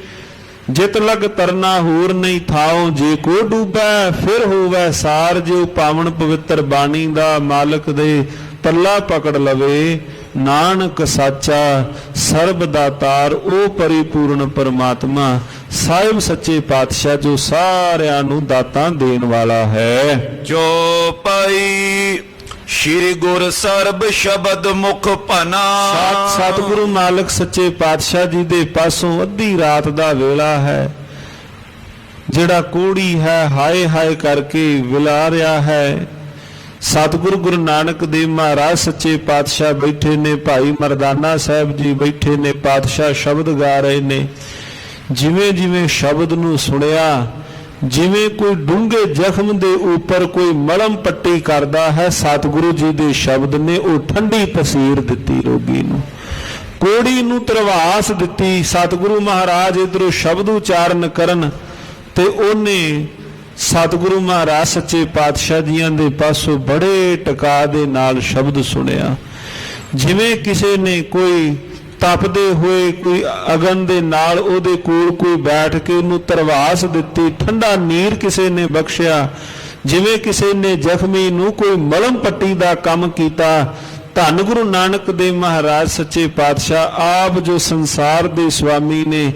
ਜਿਤ ਲਗ ਤਰਨਾ ਹੋਰ ਨਹੀਂ ਥਾਉ, ਜੇ ਕੋ ਡੂਬੈ ਫਿਰ ਹੋਵੇ ਸਾਰ। ਜੇ ਪਾਵਨ ਪਵਿੱਤਰ ਬਾਣੀ ਦਾ ਮਾਲਕ ਦੇ ਪੱਲਾ ਪਕੜ ਲਵੇ। ਨਾਨਕ ਸਾਚਾ ਸਰਬ ਦਾਤਾਰ, ਉਹ ਪਰਿਪੂਰਨ ਪਰਮਾਤਮਾ ਸਾਹਿਬ ਸੱਚੇ ਪਾਤਸ਼ਾਹ ਜੋ ਸਾਰਿਆਂ ਨੂੰ ਦਾਤਾਂ ਦੇਣ ਵਾਲਾ ਹੈ। ਚੌਪਈ ਸ਼੍ਰੀ ਗੁਰ ਸਰਬ ਸ਼ਬਦ ਮੁਖ ਭਨਾ। ਸਤਿਗੁਰੂ ਮਾਲਕ ਸੱਚੇ ਪਾਤਸ਼ਾਹ ਜੀ ਦੇ ਪਾਸੋਂ ਅੱਧੀ ਰਾਤ ਦਾ ਵੇਲਾ ਹੈ। ਜਿਹੜਾ ਕੋੜੀ ਹੈ ਹਾਏ ਹਾਏ ਕਰਕੇ ਵਿਲਾ ਰਿਹਾ ਹੈ। ਸਤਿਗੁਰੂ ਗੁਰੂ ਨਾਨਕ ਦੇਵ ਮਹਾਰਾਜ ਸੱਚੇ ਪਾਤਸ਼ਾਹ ਬੈਠੇ ਨੇ, ਭਾਈ ਮਰਦਾਨਾ ਸਾਹਿਬ ਜੀ ਬੈਠੇ ਨੇ, ਪਾਤਸ਼ਾਹ ਸ਼ਬਦ ਗਾ ਰਹੇ ਨੇ। ਜਿਵੇਂ ਜਿਵੇਂ ਸ਼ਬਦ ਨੂੰ ਸੁਣਿਆ, ਜਿਵੇਂ ਕੋਈ ਡੂੰਘੇ ਜ਼ਖਮ ਦੇ ਉੱਪਰ ਕੋਈ ਮਲਮ ਪੱਟੀ ਕਰਦਾ ਹੈ, ਸਤਿਗੁਰੂ ਜੀ ਦੇ ਸ਼ਬਦ ਨੇ ਉਹ ਠੰਡੀ ਤਸੀਰ ਦਿੱਤੀ ਰੋਗੀ ਨੂੰ, ਕੋੜੀ ਨੂੰ ਤਰਵਾਸ ਦਿੱਤੀ। ਸਤਿਗੁਰੂ ਮਹਾਰਾਜ ਇਧਰੋਂ ਸ਼ਬਦ ਉਚਾਰਨ ਕਰਨ ਤੇ ਉਹਨੇ ਸਤਿਗੁਰੂ ਮਹਾਰਾਜ ਸੱਚੇ ਪਾਤਸ਼ਾਹ ਜੀਆਂ ਦੇ ਪਾਸੋਂ ਬੜੇ ਟਿਕਾ ਦੇ ਨਾਲ ਸ਼ਬਦ ਸੁਣਿਆ। ਜਿਵੇਂ ਕਿਸੇ ਨੇ ਕੋਈ ਤਪਦੇ ਹੋਏ ਕੋਈ ਅਗਨ ਦੇ ਨਾਲ ਉਹਦੇ ਕੋਲ ਕੋਈ ਬੈਠ ਕੇ ਉਹਨੂੰ ਤਰਵਾਸ ਦਿੱਤੀ, ਠੰਡਾ ਨੀਰ ਕਿਸੇ ਨੇ ਬਖਸ਼ਿਆ। ਜਿਵੇਂ ਕਿਸੇ ਨੇ ਜ਼ਖਮੀ ਨੂੰ ਕੋਈ ਮਲਮ ਪੱਟੀ ਦਾ ਕੰਮ ਕੀਤਾ। ਧੰਨ ਗੁਰੂ ਨਾਨਕ ਦੇਵ ਮਹਾਰਾਜ ਸੱਚੇ ਪਾਤਸ਼ਾਹ ਆਪ ਜੋ ਸੰਸਾਰ ਦੇ ਸੁਆਮੀ ਨੇ,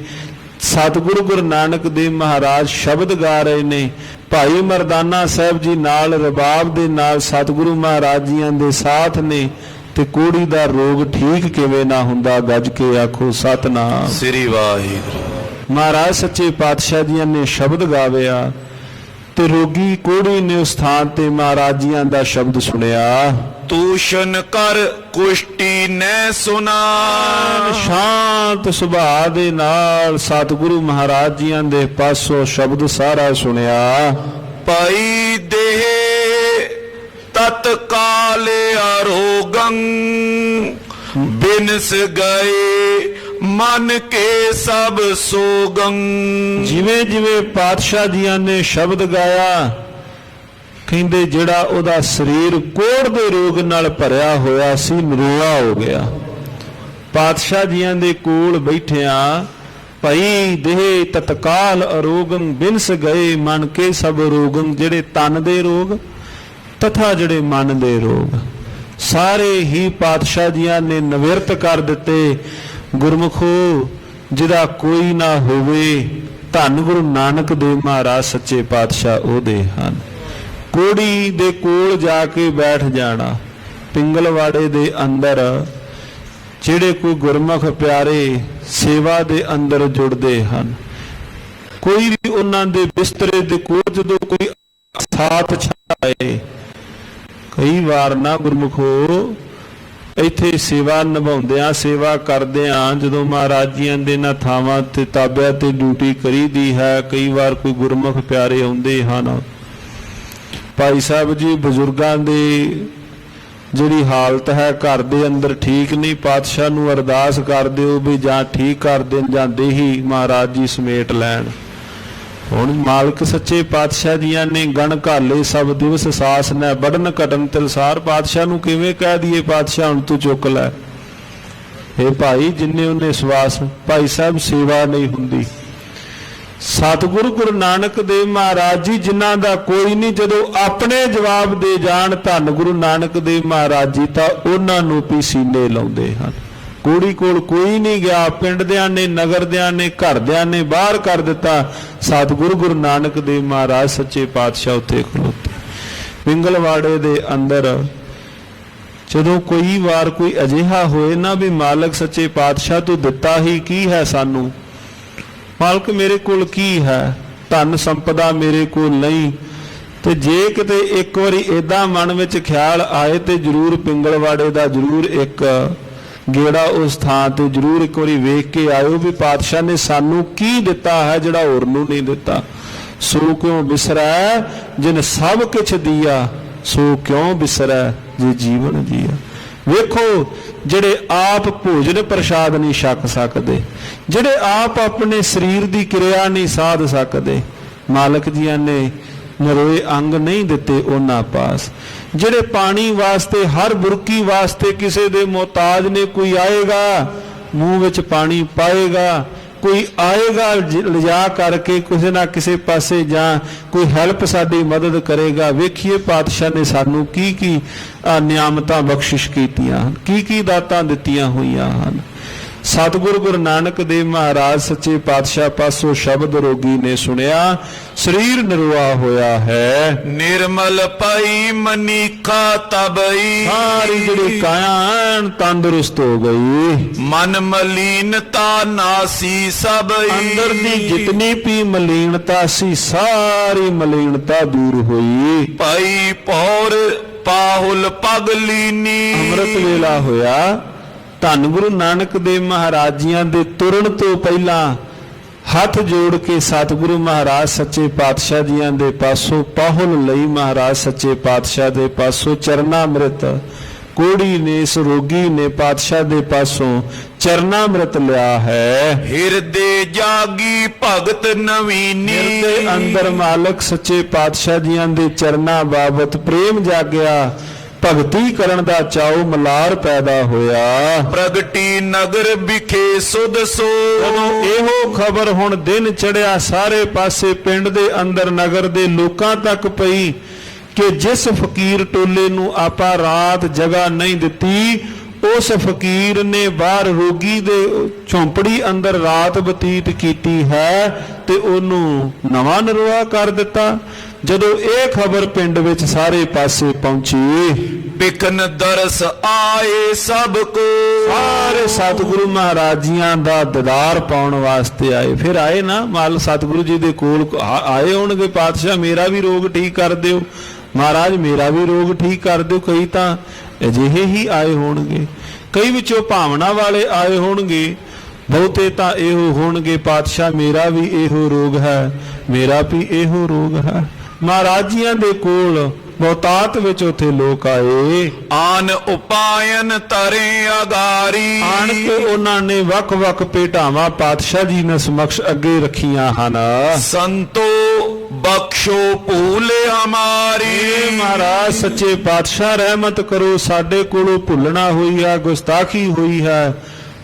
ਸਤਿਗੁਰੂ ਗੁਰੂ ਨਾਨਕ ਦੇਵ ਮਹਾਰਾਜ ਸ਼ਬਦ ਗਾ ਰਹੇ ਨੇ। ਭਾਈ ਮਰਦਾਨਾ ਸਾਹਿਬ ਜੀ ਨਾਲ ਰਬਾਬ ਦੇ ਨਾਲ ਸਤਿਗੁਰੂ ਮਹਾਰਾਜ ਜੀਆਂ ਦੇ ਸਾਥ ਨੇ। ਤੇ ਕੋੜੀ ਦਾ ਰੋਗ ਠੀਕ ਕਿਵੇਂ ਨਾ ਹੁੰਦਾ, ਗੱਜ ਕੇ ਆਖੋ ਸਤਿਨਾਮ ਸ੍ਰੀ ਵਾਹਿਗੁਰੂ। ਮਹਾਰਾਜ ਸੱਚੇ ਪਾਤਸ਼ਾਹ ਜੀਆਂ ਨੇ ਸ਼ਬਦ ਗਾਵਿਆ ਤੇ ਰੋਗੀ ਕੋੜੀ ਨੇ ਉਸ ਥਾਂ ਤੇ ਮਹਾਰਾਜ ਜੀਆਂ ਦਾ ਸ਼ਬਦ ਸੁਣਿਆ। ਤੂਸ਼ਨ ਕਰ ਕੁਸ਼ਟੀ ਨੈ ਸੁਨਾ। ਸ਼ਾਂਤ ਸੁਭਾਅ ਦੇ ਨਾਲ ਸਤਿਗੁਰੂ ਮਹਾਰਾਜ ਜੀਆਂ ਦੇ ਪਾਸੋਂ ਸ਼ਬਦ ਸਾਰਾ ਸੁਣਿਆ। ਪਾਈ ਦੇਹ ਤਤਕਾਲ ਅਰੋਗੰ ਬਿਨਸ ਗਏ ਮਨ ਕੇ ਸਭ ਸੋਗੰ। ਜਿਵੇਂ ਜਿਵੇਂ ਪਾਤਸ਼ਾਹ ਜੀਆਂ ਨੇ ਸ਼ਬਦ ਗਾਇਆ, ਕਹਿੰਦੇ ਜਿਹੜਾ ਉਹਦਾ ਸਰੀਰ ਕੋੜ ਦੇ ਰੋਗ ਨਾਲ ਭਰਿਆ ਹੋਇਆ ਸੀ, ਨਿਰੋਆ ਹੋ ਗਿਆ। ਪਾਤਸ਼ਾਹ ਜੀਆਂ ਦੇ ਕੋਲ ਬੈਠਿਆਂ ਭਈ ਦੇਹ ਤਤਕਾਲ ਅਰੋਗੰ ਬਿਨਸ ਗਏ ਮਨ ਕੇ ਸਭ ਰੋਗੰ। ਜਿਹੜੇ ਤਨ ਦੇ ਰੋਗ ਤਥਾ ਜਿਹੜੇ ਮਨ ਦੇ ਰੋਗ ਸਾਰੇ ਹੀ ਪਾਤਸ਼ਾਹ ਜੀਆਂ ਨੇ ਨਿਵਰਤ ਕਰ ਦਿੱਤੇ। ਗੁਰਮੁਖੋ, ਜਿਹਦਾ ਕੋਈ ਨਾ ਹੋਵੇ, ਧੰਨ ਗੁਰੂ ਨਾਨਕ ਦੇਵ ਮਹਾਰਾਜ ਸੱਚੇ ਪਾਤਸ਼ਾਹ ਉਹਦੇ ਹਨ। ਕੋੜੀ ਦੇ ਕੋਲ ਜਾ ਕੇ ਬੈਠ ਜਾਣਾ। ਪਿੰਗਲਵਾੜੇ ਦੇ ਅੰਦਰ ਜਿਹੜੇ ਕੋਈ ਗੁਰਮੁਖ ਪਿਆਰੇ ਸੇਵਾ ਦੇ ਅੰਦਰ ਜੁੜਦੇ ਹਨ, ਕੋਈ ਵੀ ਉਹਨਾਂ ਦੇ ਬਿਸਤਰੇ ਦੇ ਕੋਲ ਜਦੋਂ ਕੋਈ ਸਾਥ ਛਾਏ, ਕਈ ਵਾਰ ਨਾ ਗੁਰਮੁਖੋ ਇੱਥੇ ਸੇਵਾ ਨਿਭਾਉਂਦਿਆਂ ਸੇਵਾ ਕਰਦਿਆਂ ਜਦੋਂ ਮਹਾਰਾਜ ਜੀਆਂ ਦੇ ਨਾ ਥਾਵਾਂ ਤੇ ਤਾਬਿਆਂ ਤੇ ਡਿਊਟੀ ਕਰੀਦੀ ਹੈ, ਕਈ ਵਾਰ ਕੋਈ ਗੁਰਮੁਖ ਪਿਆਰੇ ਆਉਂਦੇ ਹਨ। ਭਾਈ ਸਾਹਿਬ ਜੀ ਬਜ਼ੁਰਗਾਂ ਦੀ ਜਿਹੜੀ ਹਾਲਤ ਹੈ ਘਰ ਦੇ ਅੰਦਰ ਠੀਕ ਨਹੀਂ, ਪਾਤਸ਼ਾਹ ਨੂੰ ਅਰਦਾਸ ਕਰ ਦਿਓ ਵੀ ਜਾਂ ਠੀਕ ਕਰ ਦੇਣ ਜਾਂ ਦੇਹੀ ਮਹਾਰਾਜ ਜੀ ਸਮੇਟ ਲੈਣ। ਹੁਣ ਮਾਲਕ ਸੱਚੇ ਪਾਤਸ਼ਾਹ ਜੀਆਂ ਨੇ ਗਣ ਘਾਲੇ ਸਭ ਦਿਵਸ ਸਾਸ ਨੇ ਬੜਨ ਘਟਨ ਤਿਲਸਾਰ। ਪਾਤਸ਼ਾਹ ਨੂੰ ਕਿਵੇਂ ਕਹਿ ਦਈਏ ਪਾਤਸ਼ਾਹ ਹੁਣ ਤੂੰ ਚੁੱਕ ਲੈ। ਇਹ ਭਾਈ ਜਿੰਨੇ ਉਹਨੇ ਸਵਾਸ, ਭਾਈ ਸਾਹਿਬ ਸੇਵਾ ਨਹੀਂ ਹੁੰਦੀ। ਸਤਿਗੁਰੂ ਗੁਰੂ ਨਾਨਕ ਦੇਵ ਮਹਾਰਾਜ ਜੀ ਜਿਨ੍ਹਾਂ ਦਾ ਕੋਈ ਨਹੀਂ, ਜਦੋਂ ਆਪਣੇ ਜਵਾਬ ਦੇ ਜਾਣ ਧੰਨ ਗੁਰੂ ਨਾਨਕ ਦੇਵ ਮਹਾਰਾਜ ਜੀ ਤਾਂ ਉਹਨਾਂ ਨੂੰ ਵੀ ਸੀਨੇ ਲਾਉਂਦੇ ਹਨ। ਕੋੜੀ ਕੋਲ ਕੋਈ ਨਹੀਂ ਗਿਆ, ਪਿੰਡ ਦਿਆਂ ਨੇ, ਨਗਰ ਦਿਆਂ ਨੇ, ਘਰਦਿਆਂ ਨੇ ਬਾਹਰ ਕਰ ਦਿੱਤਾ। ਸਤਿਗੁਰੂ ਗੁਰੂ ਨਾਨਕ ਦੇਵ ਮਹਾਰਾਜ ਸੱਚੇ ਪਾਤਸ਼ਾਹ ਉੱਥੇ ਖਲੋਤੇ। ਪਿੰਗਲਵਾੜੇ ਦੇ ਅੰਦਰ ਜਦੋਂ ਕੋਈ ਵਾਰ ਕੋਈ ਅਜਿਹਾ ਹੋਏ ਨਾ ਵੀ ਮਾਲਕ ਸੱਚੇ ਪਾਤਸ਼ਾਹ ਤੂੰ ਦਿੱਤਾ ਹੀ ਕੀ ਹੈ ਸਾਨੂੰ, ਮਾਲਕ ਮੇਰੇ ਕੋਲ ਕੀ ਹੈ, ਧਨ ਸੰਪਦਾ ਮੇਰੇ ਕੋਲ ਨਹੀਂ, ਤੇ ਜੇ ਕਿਤੇ ਇੱਕ ਵਾਰੀ ਏਦਾਂ ਮਨ ਵਿੱਚ ਖਿਆਲ ਆਏ ਤੇ ਜ਼ਰੂਰ ਪਿੰਗਲਵਾੜੇ ਦਾ ਜ਼ਰੂਰ ਇੱਕ ਗੇੜਾ ਉਸ ਥਾਂ ਤੇ ਜ਼ਰੂਰ ਇੱਕ ਵਾਰੀ ਵੇਖ ਕੇ ਆਇਓ ਵੀ ਪਾਤਸ਼ਾਹ ਨੇ ਸਾਨੂੰ ਕੀ ਦਿੱਤਾ ਹੈ ਜਿਹੜਾ ਹੋਰ ਨੂੰ ਨਹੀਂ ਦਿੱਤਾ। ਸੋ ਕਿਉਂ ਬਿਸਰੈ ਜਿਨ ਸਭ ਕੁਛ ਦੀਆ, ਸੋ ਕਿਉਂ ਬਿਸਰੈ ਜੇ ਜੀਵਨ ਜੀਆ। ਵੇਖੋ ਜਿਹੜੇ ਆਪ ਭੋਜਨ ਪ੍ਰਸ਼ਾਦ ਨਹੀਂ ਛਕ ਸਕਦੇ, ਜਿਹੜੇ ਆਪ ਆਪਣੇ ਸਰੀਰ ਦੀ ਕਿਰਿਆ ਨਹੀਂ ਸਾਧ ਸਕਦੇ, ਮਾਲਕ ਜੀਆਂ ਨੇ ਨਰੋਏ ਅੰਗ ਨਹੀਂ ਦਿੱਤੇ ਉਹਨਾਂ ਪਾਸ। ਜਿਹੜੇ ਪਾਣੀ ਵਾਸਤੇ ਹਰ ਬੁਰਕੀ ਵਾਸਤੇ ਕਿਸੇ ਦੇ ਮੁਹਤਾਜ ਨੇ, ਕੋਈ ਆਏਗਾ ਮੂੰਹ ਵਿੱਚ ਪਾਣੀ ਪਾਏਗਾ, ਕੋਈ ਆਏਗਾ ਲਿਜਾ ਕਰਕੇ ਕਿਸੇ ਨਾ ਕਿਸੇ ਪਾਸੇ ਜਾਂ ਕੋਈ ਹੈਲਪ ਸਾਡੀ ਮਦਦ ਕਰੇਗਾ। ਵੇਖੀਏ ਪਾਤਸ਼ਾਹ ਨੇ ਸਾਨੂੰ ਕੀ ਕੀ ਨਿਆਮਤਾਂ ਬਖਸ਼ਿਸ਼ ਕੀਤੀਆਂ ਹਨ, ਕੀ ਕੀ ਦਾਤਾਂ ਦਿੱਤੀਆਂ ਹੋਈਆਂ ਹਨ। ਸਤਿਗੁਰ ਗੁਰੂ ਨਾਨਕ ਦੇਵ ਮਹਾਰਾਜ ਸੱਚੇ ਪਾਤਸ਼ਾਹ ਪਾਸੋਂ ਸ਼ਬਦ ਰੋਗੀ ਨੇ ਸੁਣਿਆ, ਸਰੀਰ ਨਿਰਵਾਹ ਹੋਇਆ ਹੈ। ਨਿਰਮਲ ਪਈ ਮਨੀਖਾ ਤਬਈ, ਸਾਰੀ ਜਿਹੜੀ ਕਾਇਆ ਐਨ ਤੰਦਰੁਸਤ ਹੋ ਗਈ। ਮਨ ਮਲੀਨਤਾ ਨਾਸੀ ਸਭਈ, ਅੰਦਰ ਦੀ ਜਿਤਨੀ ਵੀ ਮਲੀਨਤਾ ਸੀ ਸਾਰੀ ਮਲੀਨਤਾ ਦੂਰ ਹੋਈ। ਪਈ ਪੌਰ ਪਾਹੁਲ ਪਗਲੀਨੀ, ਅੰਮ੍ਰਿਤ ਵੇਲਾ ਹੋਇਆ। ਧੰਨ ਗੁਰੂ ਨਾਨਕ ਦੇਵ ਮਹਾਰਾਜ ਜੀਆਂ ਦੇ ਤੁਰਨ ਤੋਂ ਪਹਿਲਾਂ ਹੱਥ ਜੋੜ ਕੇ ਸਤਿਗੁਰੂ ਮਹਾਰਾਜ ਸੱਚੇ ਪਾਤਸ਼ਾਹ ਜੀਆਂ ਦੇ ਪਾਸੋਂ ਪਾਹੁਲ ਲਈ ਮਹਾਰਾਜ ਸੱਚੇ ਪਾਤਸ਼ਾਹ ਦੇ ਪਾਸੋਂ ਚਰਨਾਮ੍ਰਿਤ, ਕੋੜੀ ਨੇ ਇਸ ਰੋਗੀ ਨੇ ਪਾਤਸ਼ਾਹ ਦੇ ਪਾਸੋਂ ਚਰਨਾਮ੍ਰਿਤ ਲਿਆ ਹੈ। ਹਿਰਦੇ ਜਾਗੀ ਭਗਤ ਨਵੀਨੀ, ਹਿਰਦੇ ਅੰਦਰ ਮਾਲਕ ਸੱਚੇ ਪਾਤਸ਼ਾਹ ਜੀਆਂ ਦੇ ਚਰਨਾਂ ਬਾਬਤ ਪ੍ਰੇਮ ਜਾਗਿਆ, ਭਗਤੀ ਕਰਨ ਦਾ ਚਾਉ ਮਲਾਰ ਪੈਦਾ ਹੋਇਆ। ਪ੍ਰਗਟੀ ਨਗਰ ਵਿਖੇ ਸੁਧ ਸੋ, ਜਦੋਂ ਇਹੋ ਖਬਰ ਹੁਣ ਦਿਨ ਚੜਿਆ ਸਾਰੇ ਪਾਸੇ ਪਿੰਡ ਦੇ ਅੰਦਰ ਨਗਰ ਦੇ ਲੋਕਾਂ ਤੱਕ ਪਈ ਕਿ ਜਿਸ ਫਕੀਰ ਟੋਲੇ ਨੂੰ ਆਪਾਂ ਰਾਤ ਜਗ੍ਹਾ ਨਹੀਂ ਦਿੱਤੀ, ਉਸ ਫਕੀਰ ਨੇ ਬਾਹਰ ਰੋਗੀ ਦੇ ਝੌਂਪੜੀ ਅੰਦਰ ਰਾਤ ਬਤੀਤ ਕੀਤੀ ਹੈ ਤੇ ਉਹਨੂੰ ਨਵਾਂ ਨਿਰਵਾਹ ਕਰ ਦਿੱਤਾ। ਜਦੋਂ ਇਹ ਖਬਰ ਪਿੰਡ ਵਿੱਚ ਸਾਰੇ ਪਾਸੇ ਪਹੁੰਚੀ, ਬਿਕਨ ਦਰਸ ਆਏ ਸਭ ਕੋ, ਸਾਰੇ ਸਤਿਗੁਰੂ ਮਹਾਰਾਜ ਜੀਆਂ ਦਾ ਦੀਦਾਰ ਪਾਉਣ ਵਾਸਤੇ ਆਏ। ਫਿਰ ਆਏ ਨਾ ਮਾਲ ਸਤਿਗੁਰੂ ਜੀ ਦੇ ਕੋਲ ਆਏ ਹੋਣਗੇ, ਪਾਤਸ਼ਾਹ ਮੇਰਾ ਵੀ ਰੋਗ ਠੀਕ ਕਰ ਦਿਓ, ਮਹਾਰਾਜ ਮੇਰਾ ਵੀ ਰੋਗ ਠੀਕ ਕਰ ਦਿਓ। ਕਈ ਤਾਂ ਅਜਿਹੇ ਹੀ ਆਏ ਹੋਣਗੇ, ਕਈ ਵਿੱਚੋਂ ਭਾਵਨਾ ਵਾਲੇ ਆਏ ਹੋਣਗੇ, ਬਹੁਤੇ ਤਾਂ ਇਹੋ ਹੋਣਗੇ ਪਾਤਸ਼ਾਹ ਮੇਰਾ ਵੀ ਇਹੋ ਰੋਗ ਹੈ, ਮੇਰਾ ਵੀ ਇਹੋ ਰੋਗ ਹੈ। ਮਹਾਰਾਜ ਜੀਆਂ ਦੇ ਕੋਲ ਬਹੁਤਾਤ ਵਿੱਚ ਉੱਥੇ ਲੋਕ ਆਏ। ਆਨ ਉਪਾਇਨ ਤਰੇ ਅਗਾਰੀ, ਆਣ ਕੇ ਉਹਨਾਂ ਨੇ ਵੱਖ-ਵੱਖ ਭੇਟਾਵਾਂ ਪਾਤਸ਼ਾਹ ਜੀ ਨੇ ਸਮਕਸ਼ ਅੱਗੇ ਰੱਖੀਆਂ ਹਨ। ਸੰਤੋ ਬਖਸ਼ੋ ਭੂਲ ਹਮਾਰੀ, ਮਹਾਰਾਜ ਸੱਚੇ ਪਾਤਸ਼ਾਹ ਰਹਿਮਤ ਕਰੋ, ਸਾਡੇ ਕੋਲੋਂ ਭੁੱਲਣਾ ਹੋਈ ਹੈ, ਗੁਸਤਾਖੀ ਹੋਈ ਹੈ।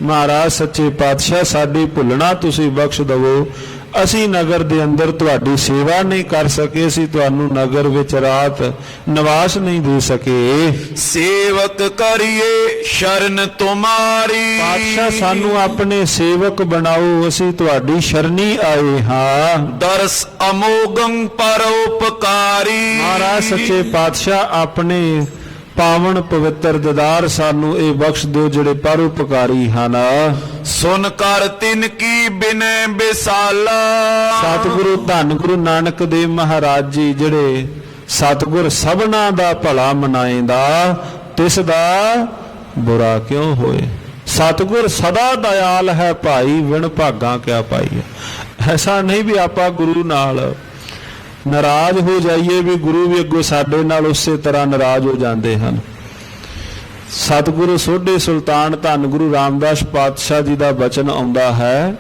ਮਹਾਰਾਜ ਸੱਚੇ ਪਾਤਸ਼ਾਹ ਸਾਡੀ ਭੁੱਲਣਾ ਤੁਸੀਂ ਬਖਸ਼ ਦਵੋ। ਅਸੀਂ ਨਗਰ ਦੇ ਅੰਦਰ ਤੁਹਾਡੀ ਸੇਵਾ ਨਹੀਂ ਕਰ ਸਕੇ, ਅਸੀਂ ਤੁਹਾਨੂੰ ਨਗਰ ਵਿੱਚ ਰਾਤ ਨਿਵਾਸ ਨਹੀਂ ਦੇ ਸਕੇ। ਸੇਵਕ ਕਰੀਏ ਸ਼ਰਨ ਤੁਮਾਰੀ, ਪਾਤਸ਼ਾਹ ਸਾਨੂੰ ਆਪਣੇ ਸੇਵਕ ਬਣਾਓ, ਅਸੀਂ ਤੁਹਾਡੀ ਸ਼ਰਨੀ ਆਏ ਹਾਂ। ਦਰਸ ਅਮੋਗੰ ਪਰਉਪਕਾਰੀ, ਮਹਾਰਾਜ ਸੱਚੇ ਪਾਤਸ਼ਾਹ ਆਪਣੇ ਪਾਵਨ ਪਵਿੱਤਰ ਦੀਦਾਰ ਸਾਨੂੰ ਇਹ ਬਖਸ਼ ਦਿਓ ਜਿਹੜੇ ਪਰਉਪਕਾਰੀ ਹਨ। ਸੁਨ ਕਰ ਤਿਨ ਕੀ ਬਿਨੈ ਬਿਸਾਲਾ, ਸਤਿਗੁਰੂ ਧੰਨ ਗੁਰੂ ਨਾਨਕ ਦੇਵ ਮਹਾਰਾਜ ਜੀ ਜਿਹੜੇ ਸਤਿਗੁਰ ਸਭਨਾ ਦਾ ਭਲਾ ਮਨਾਏਂਦਾ, ਤਿਸ ਦਾ ਬੁਰਾ ਕਿਉਂ ਹੋਏ। ਸਤਿਗੁਰ ਸਦਾ ਦਇਆਲ ਹੈ ਭਾਈ, ਵਿਣ ਭਾਗਾਂ ਕਿਆ ਪਾਈ। ਐਸਾ ਨਹੀਂ ਵੀ ਆਪਾਂ ਗੁਰੂ ਨਾਲ ਨਾਰਾਜ਼ ਹੋ ਜਾਈਏ, ਵੀ ਗੁਰੂ ਵੀ ਅੱਗੋਂ ਸਾਡੇ ਨਾਲ ਉਸੇ ਤਰ੍ਹਾਂ ਨਾਰਾਜ਼ ਹੋ ਜਾਂਦੇ ਹਨ। ਸਤਿਗੁਰੂ ਸੋਢੇ ਸੁਲਤਾਨ ਧੰਨ ਗੁਰੂ ਰਾਮਦਾਸ ਪਾਤਸ਼ਾਹ ਜੀ ਦਾ ਬਚਨ ਆਉਂਦਾ ਹੈ,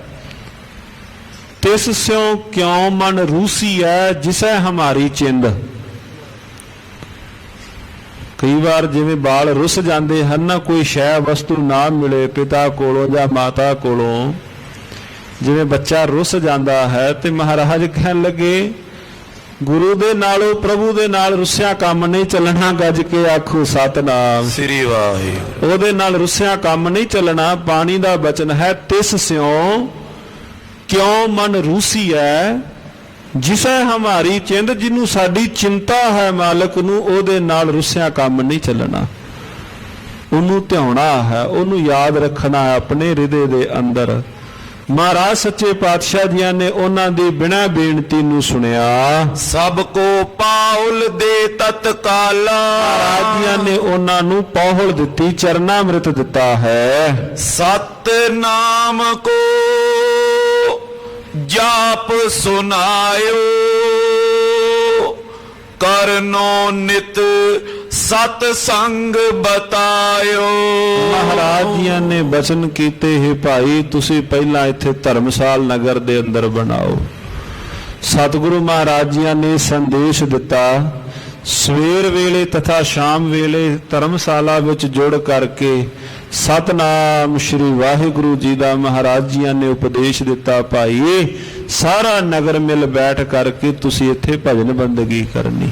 ਤਿਸ ਸਿਉ ਕਿਉ ਮਨ ਰੂਸੀ ਹੈ ਜਿਸੈ ਹਮਾਰੀ ਚਿੰਦ। ਕਈ ਵਾਰ ਜਿਵੇਂ ਬਾਲ ਰੁੱਸ ਜਾਂਦੇ ਹਨ ਨਾ, ਕੋਈ ਸ਼ੈ ਵਸਤੂ ਨਾ ਮਿਲੇ ਪਿਤਾ ਕੋਲੋਂ ਜਾਂ ਮਾਤਾ ਕੋਲੋਂ, ਜਿਵੇਂ ਬੱਚਾ ਰੁੱਸ ਜਾਂਦਾ ਹੈ, ਤੇ ਮਹਾਰਾਜ ਕਹਿਣ ਲੱਗੇ ਗੁਰੂ ਦੇ ਨਾਲੋਂ ਪ੍ਰਭੂ ਦੇ ਨਾਲ ਰੁੱਸਿਆ ਕੰਮ ਨਹੀਂ ਚੱਲਣਾ, ਗੱਜ ਕੇ ਆਖੋ ਸਤਨਾਮ ਸ੍ਰੀ ਵਾਹਿਗੁਰੂ। ਉਹਦੇ ਨਾਲ ਰੁੱਸਿਆ ਕੰਮ ਨਹੀਂ ਚੱਲਣਾ। ਬਾਣੀ ਦਾ ਬਚਨ ਹੈ, ਤਿਸ ਸਿਉ ਕਿਉਂ ਮਨ ਰੂਸੀ ਹੈ ਜਿਸੈ ਹਮਾਰੀ ਚਿੰਦ, ਜਿਹਨੂੰ ਸਾਡੀ ਚਿੰਤਾ ਹੈ ਮਾਲਕ ਨੂੰ, ਉਹਦੇ ਨਾਲ ਰੁੱਸਿਆ ਕੰਮ ਨਹੀਂ ਚੱਲਣਾ। ਉਹਨੂੰ ਧਿਆਉਣਾ ਹੈ, ਉਹਨੂੰ ਯਾਦ ਰੱਖਣਾ ਹੈ ਆਪਣੇ ਹਿਰਦੇ ਦੇ ਅੰਦਰ। ਮਹਾਰਾਜ ਸੱਚੇ ਪਾਤਸ਼ਾਹ ਜੀਆਂ ਨੇ ਉਹਨਾਂ ਦੀ ਬਿਨਾਂ ਬੇਨਤੀ ਨੂੰ ਸੁਣਿਆ। ਸਭ ਕੋ ਪਾਉਲ ਦੇ ਤਤਕਾਲਾ, ਮਹਾਰਾਜ ਜੀਆਂ ਨੇ ਉਹਨਾਂ ਨੂੰ ਪੌਹਲ ਦਿੱਤੀ, ਚਰਨਾਮ੍ਰਿਤ ਦਿੱਤਾ ਹੈ। ਸਤ ਨਾਮ ਕੋ ਜਾਪ ਸੁਨਾਇਓ, ਕਰਨੋ ਨਿਤ ਸਤ ਸੰਗ ਬਤਾਇਓ। ਮਹਾਰਾਜ ਜੀਆਂ ਨੇ ਬਚਨ ਕੀਤੇ, ਹੈ ਭਾਈ ਤੁਸੀਂ ਪਹਿਲਾਂ ਇੱਥੇ ਧਰਮਸਾਲ ਨਗਰ ਦੇ ਅੰਦਰ ਬਣਾਓ। ਸਤਿਗੁਰੂ ਮਹਾਰਾਜ ਜੀਆਂ ਨੇ ਸੰਦੇਸ਼ ਦਿੱਤਾ, ਸਵੇਰ ਵੇਲੇ ਤਥਾ ਸ਼ਾਮ ਵੇਲੇ ਧਰਮਸ਼ਾਲਾ ਵਿੱਚ ਜੁੜ ਕਰਕੇ ਸਤਨਾਮ ਸ਼੍ਰੀ ਵਾਹਿਗੁਰੂ ਜੀ ਦਾ ਮਹਾਰਾਜ ਜੀਆਂ ਨੇ ਉਪਦੇਸ਼ ਦਿੱਤਾ। ਭਾਈ ਸਾਰਾ ਨਗਰ ਮਿਲ ਬੈਠ ਕਰਕੇ ਤੁਸੀਂ ਇੱਥੇ ਭਜਨ ਬੰਦਗੀ ਕਰਨੀ।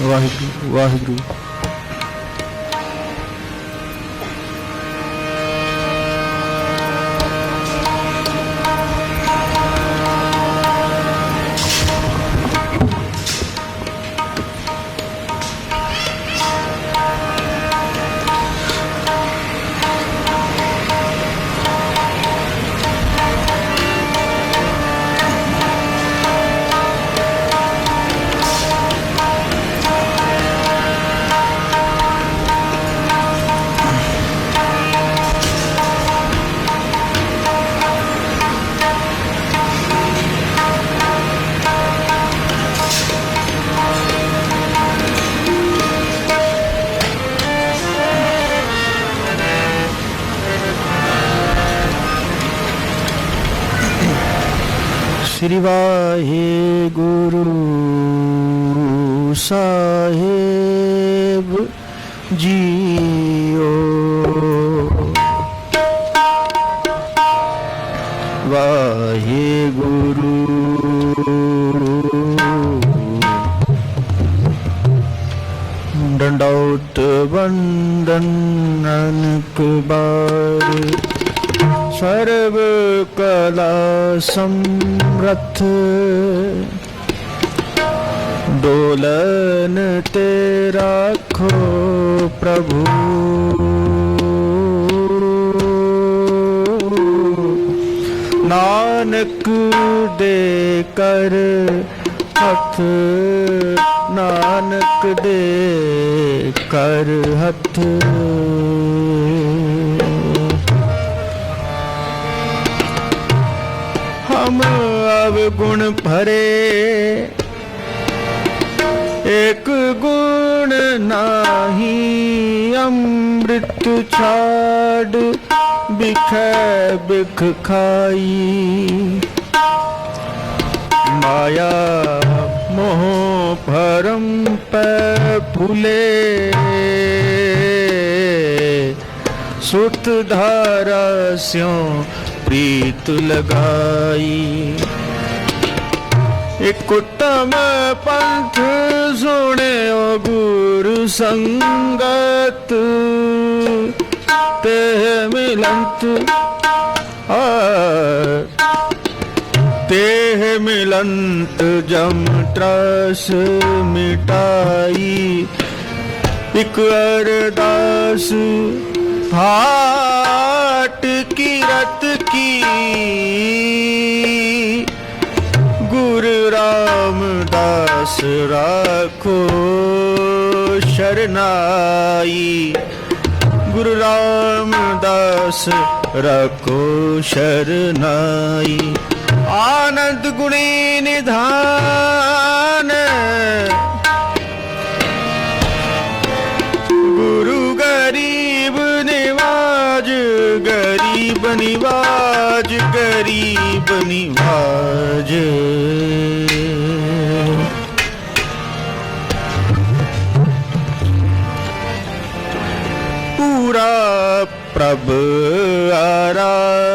ਵਾਹਿਗੁਰੂ ਵਾਹਿਗੁਰੂ। श्री वाहेगुरु साहेब जीओ। वाहेगुरु दंडौत वंदन अनक बार। सर्व कला समरथ डोलन ते राखो प्रभु। नानक दे कर हथ, नानक दे कर हथ। हम अवगुण भरे एक गुण नाही। अमृत छाड़ बिख बिख खाई। माया मोह भरम पे फूले। सुत धारा स्यों प्रीत लगाई। एक उत्तम पंथ सुने गुरु संगत। ते मिलंत तेह मिलंत जम त्रस मिटाई। इक अरदास भाट की रत की। गुरु रामदास राखो शरनाई। गुरु रामदास राखो शरनाई। आनंद गुणी निधान गुरु गरीब निवाज। गरीब निवाज गरीब निवाज। पूरा प्रभ आराधना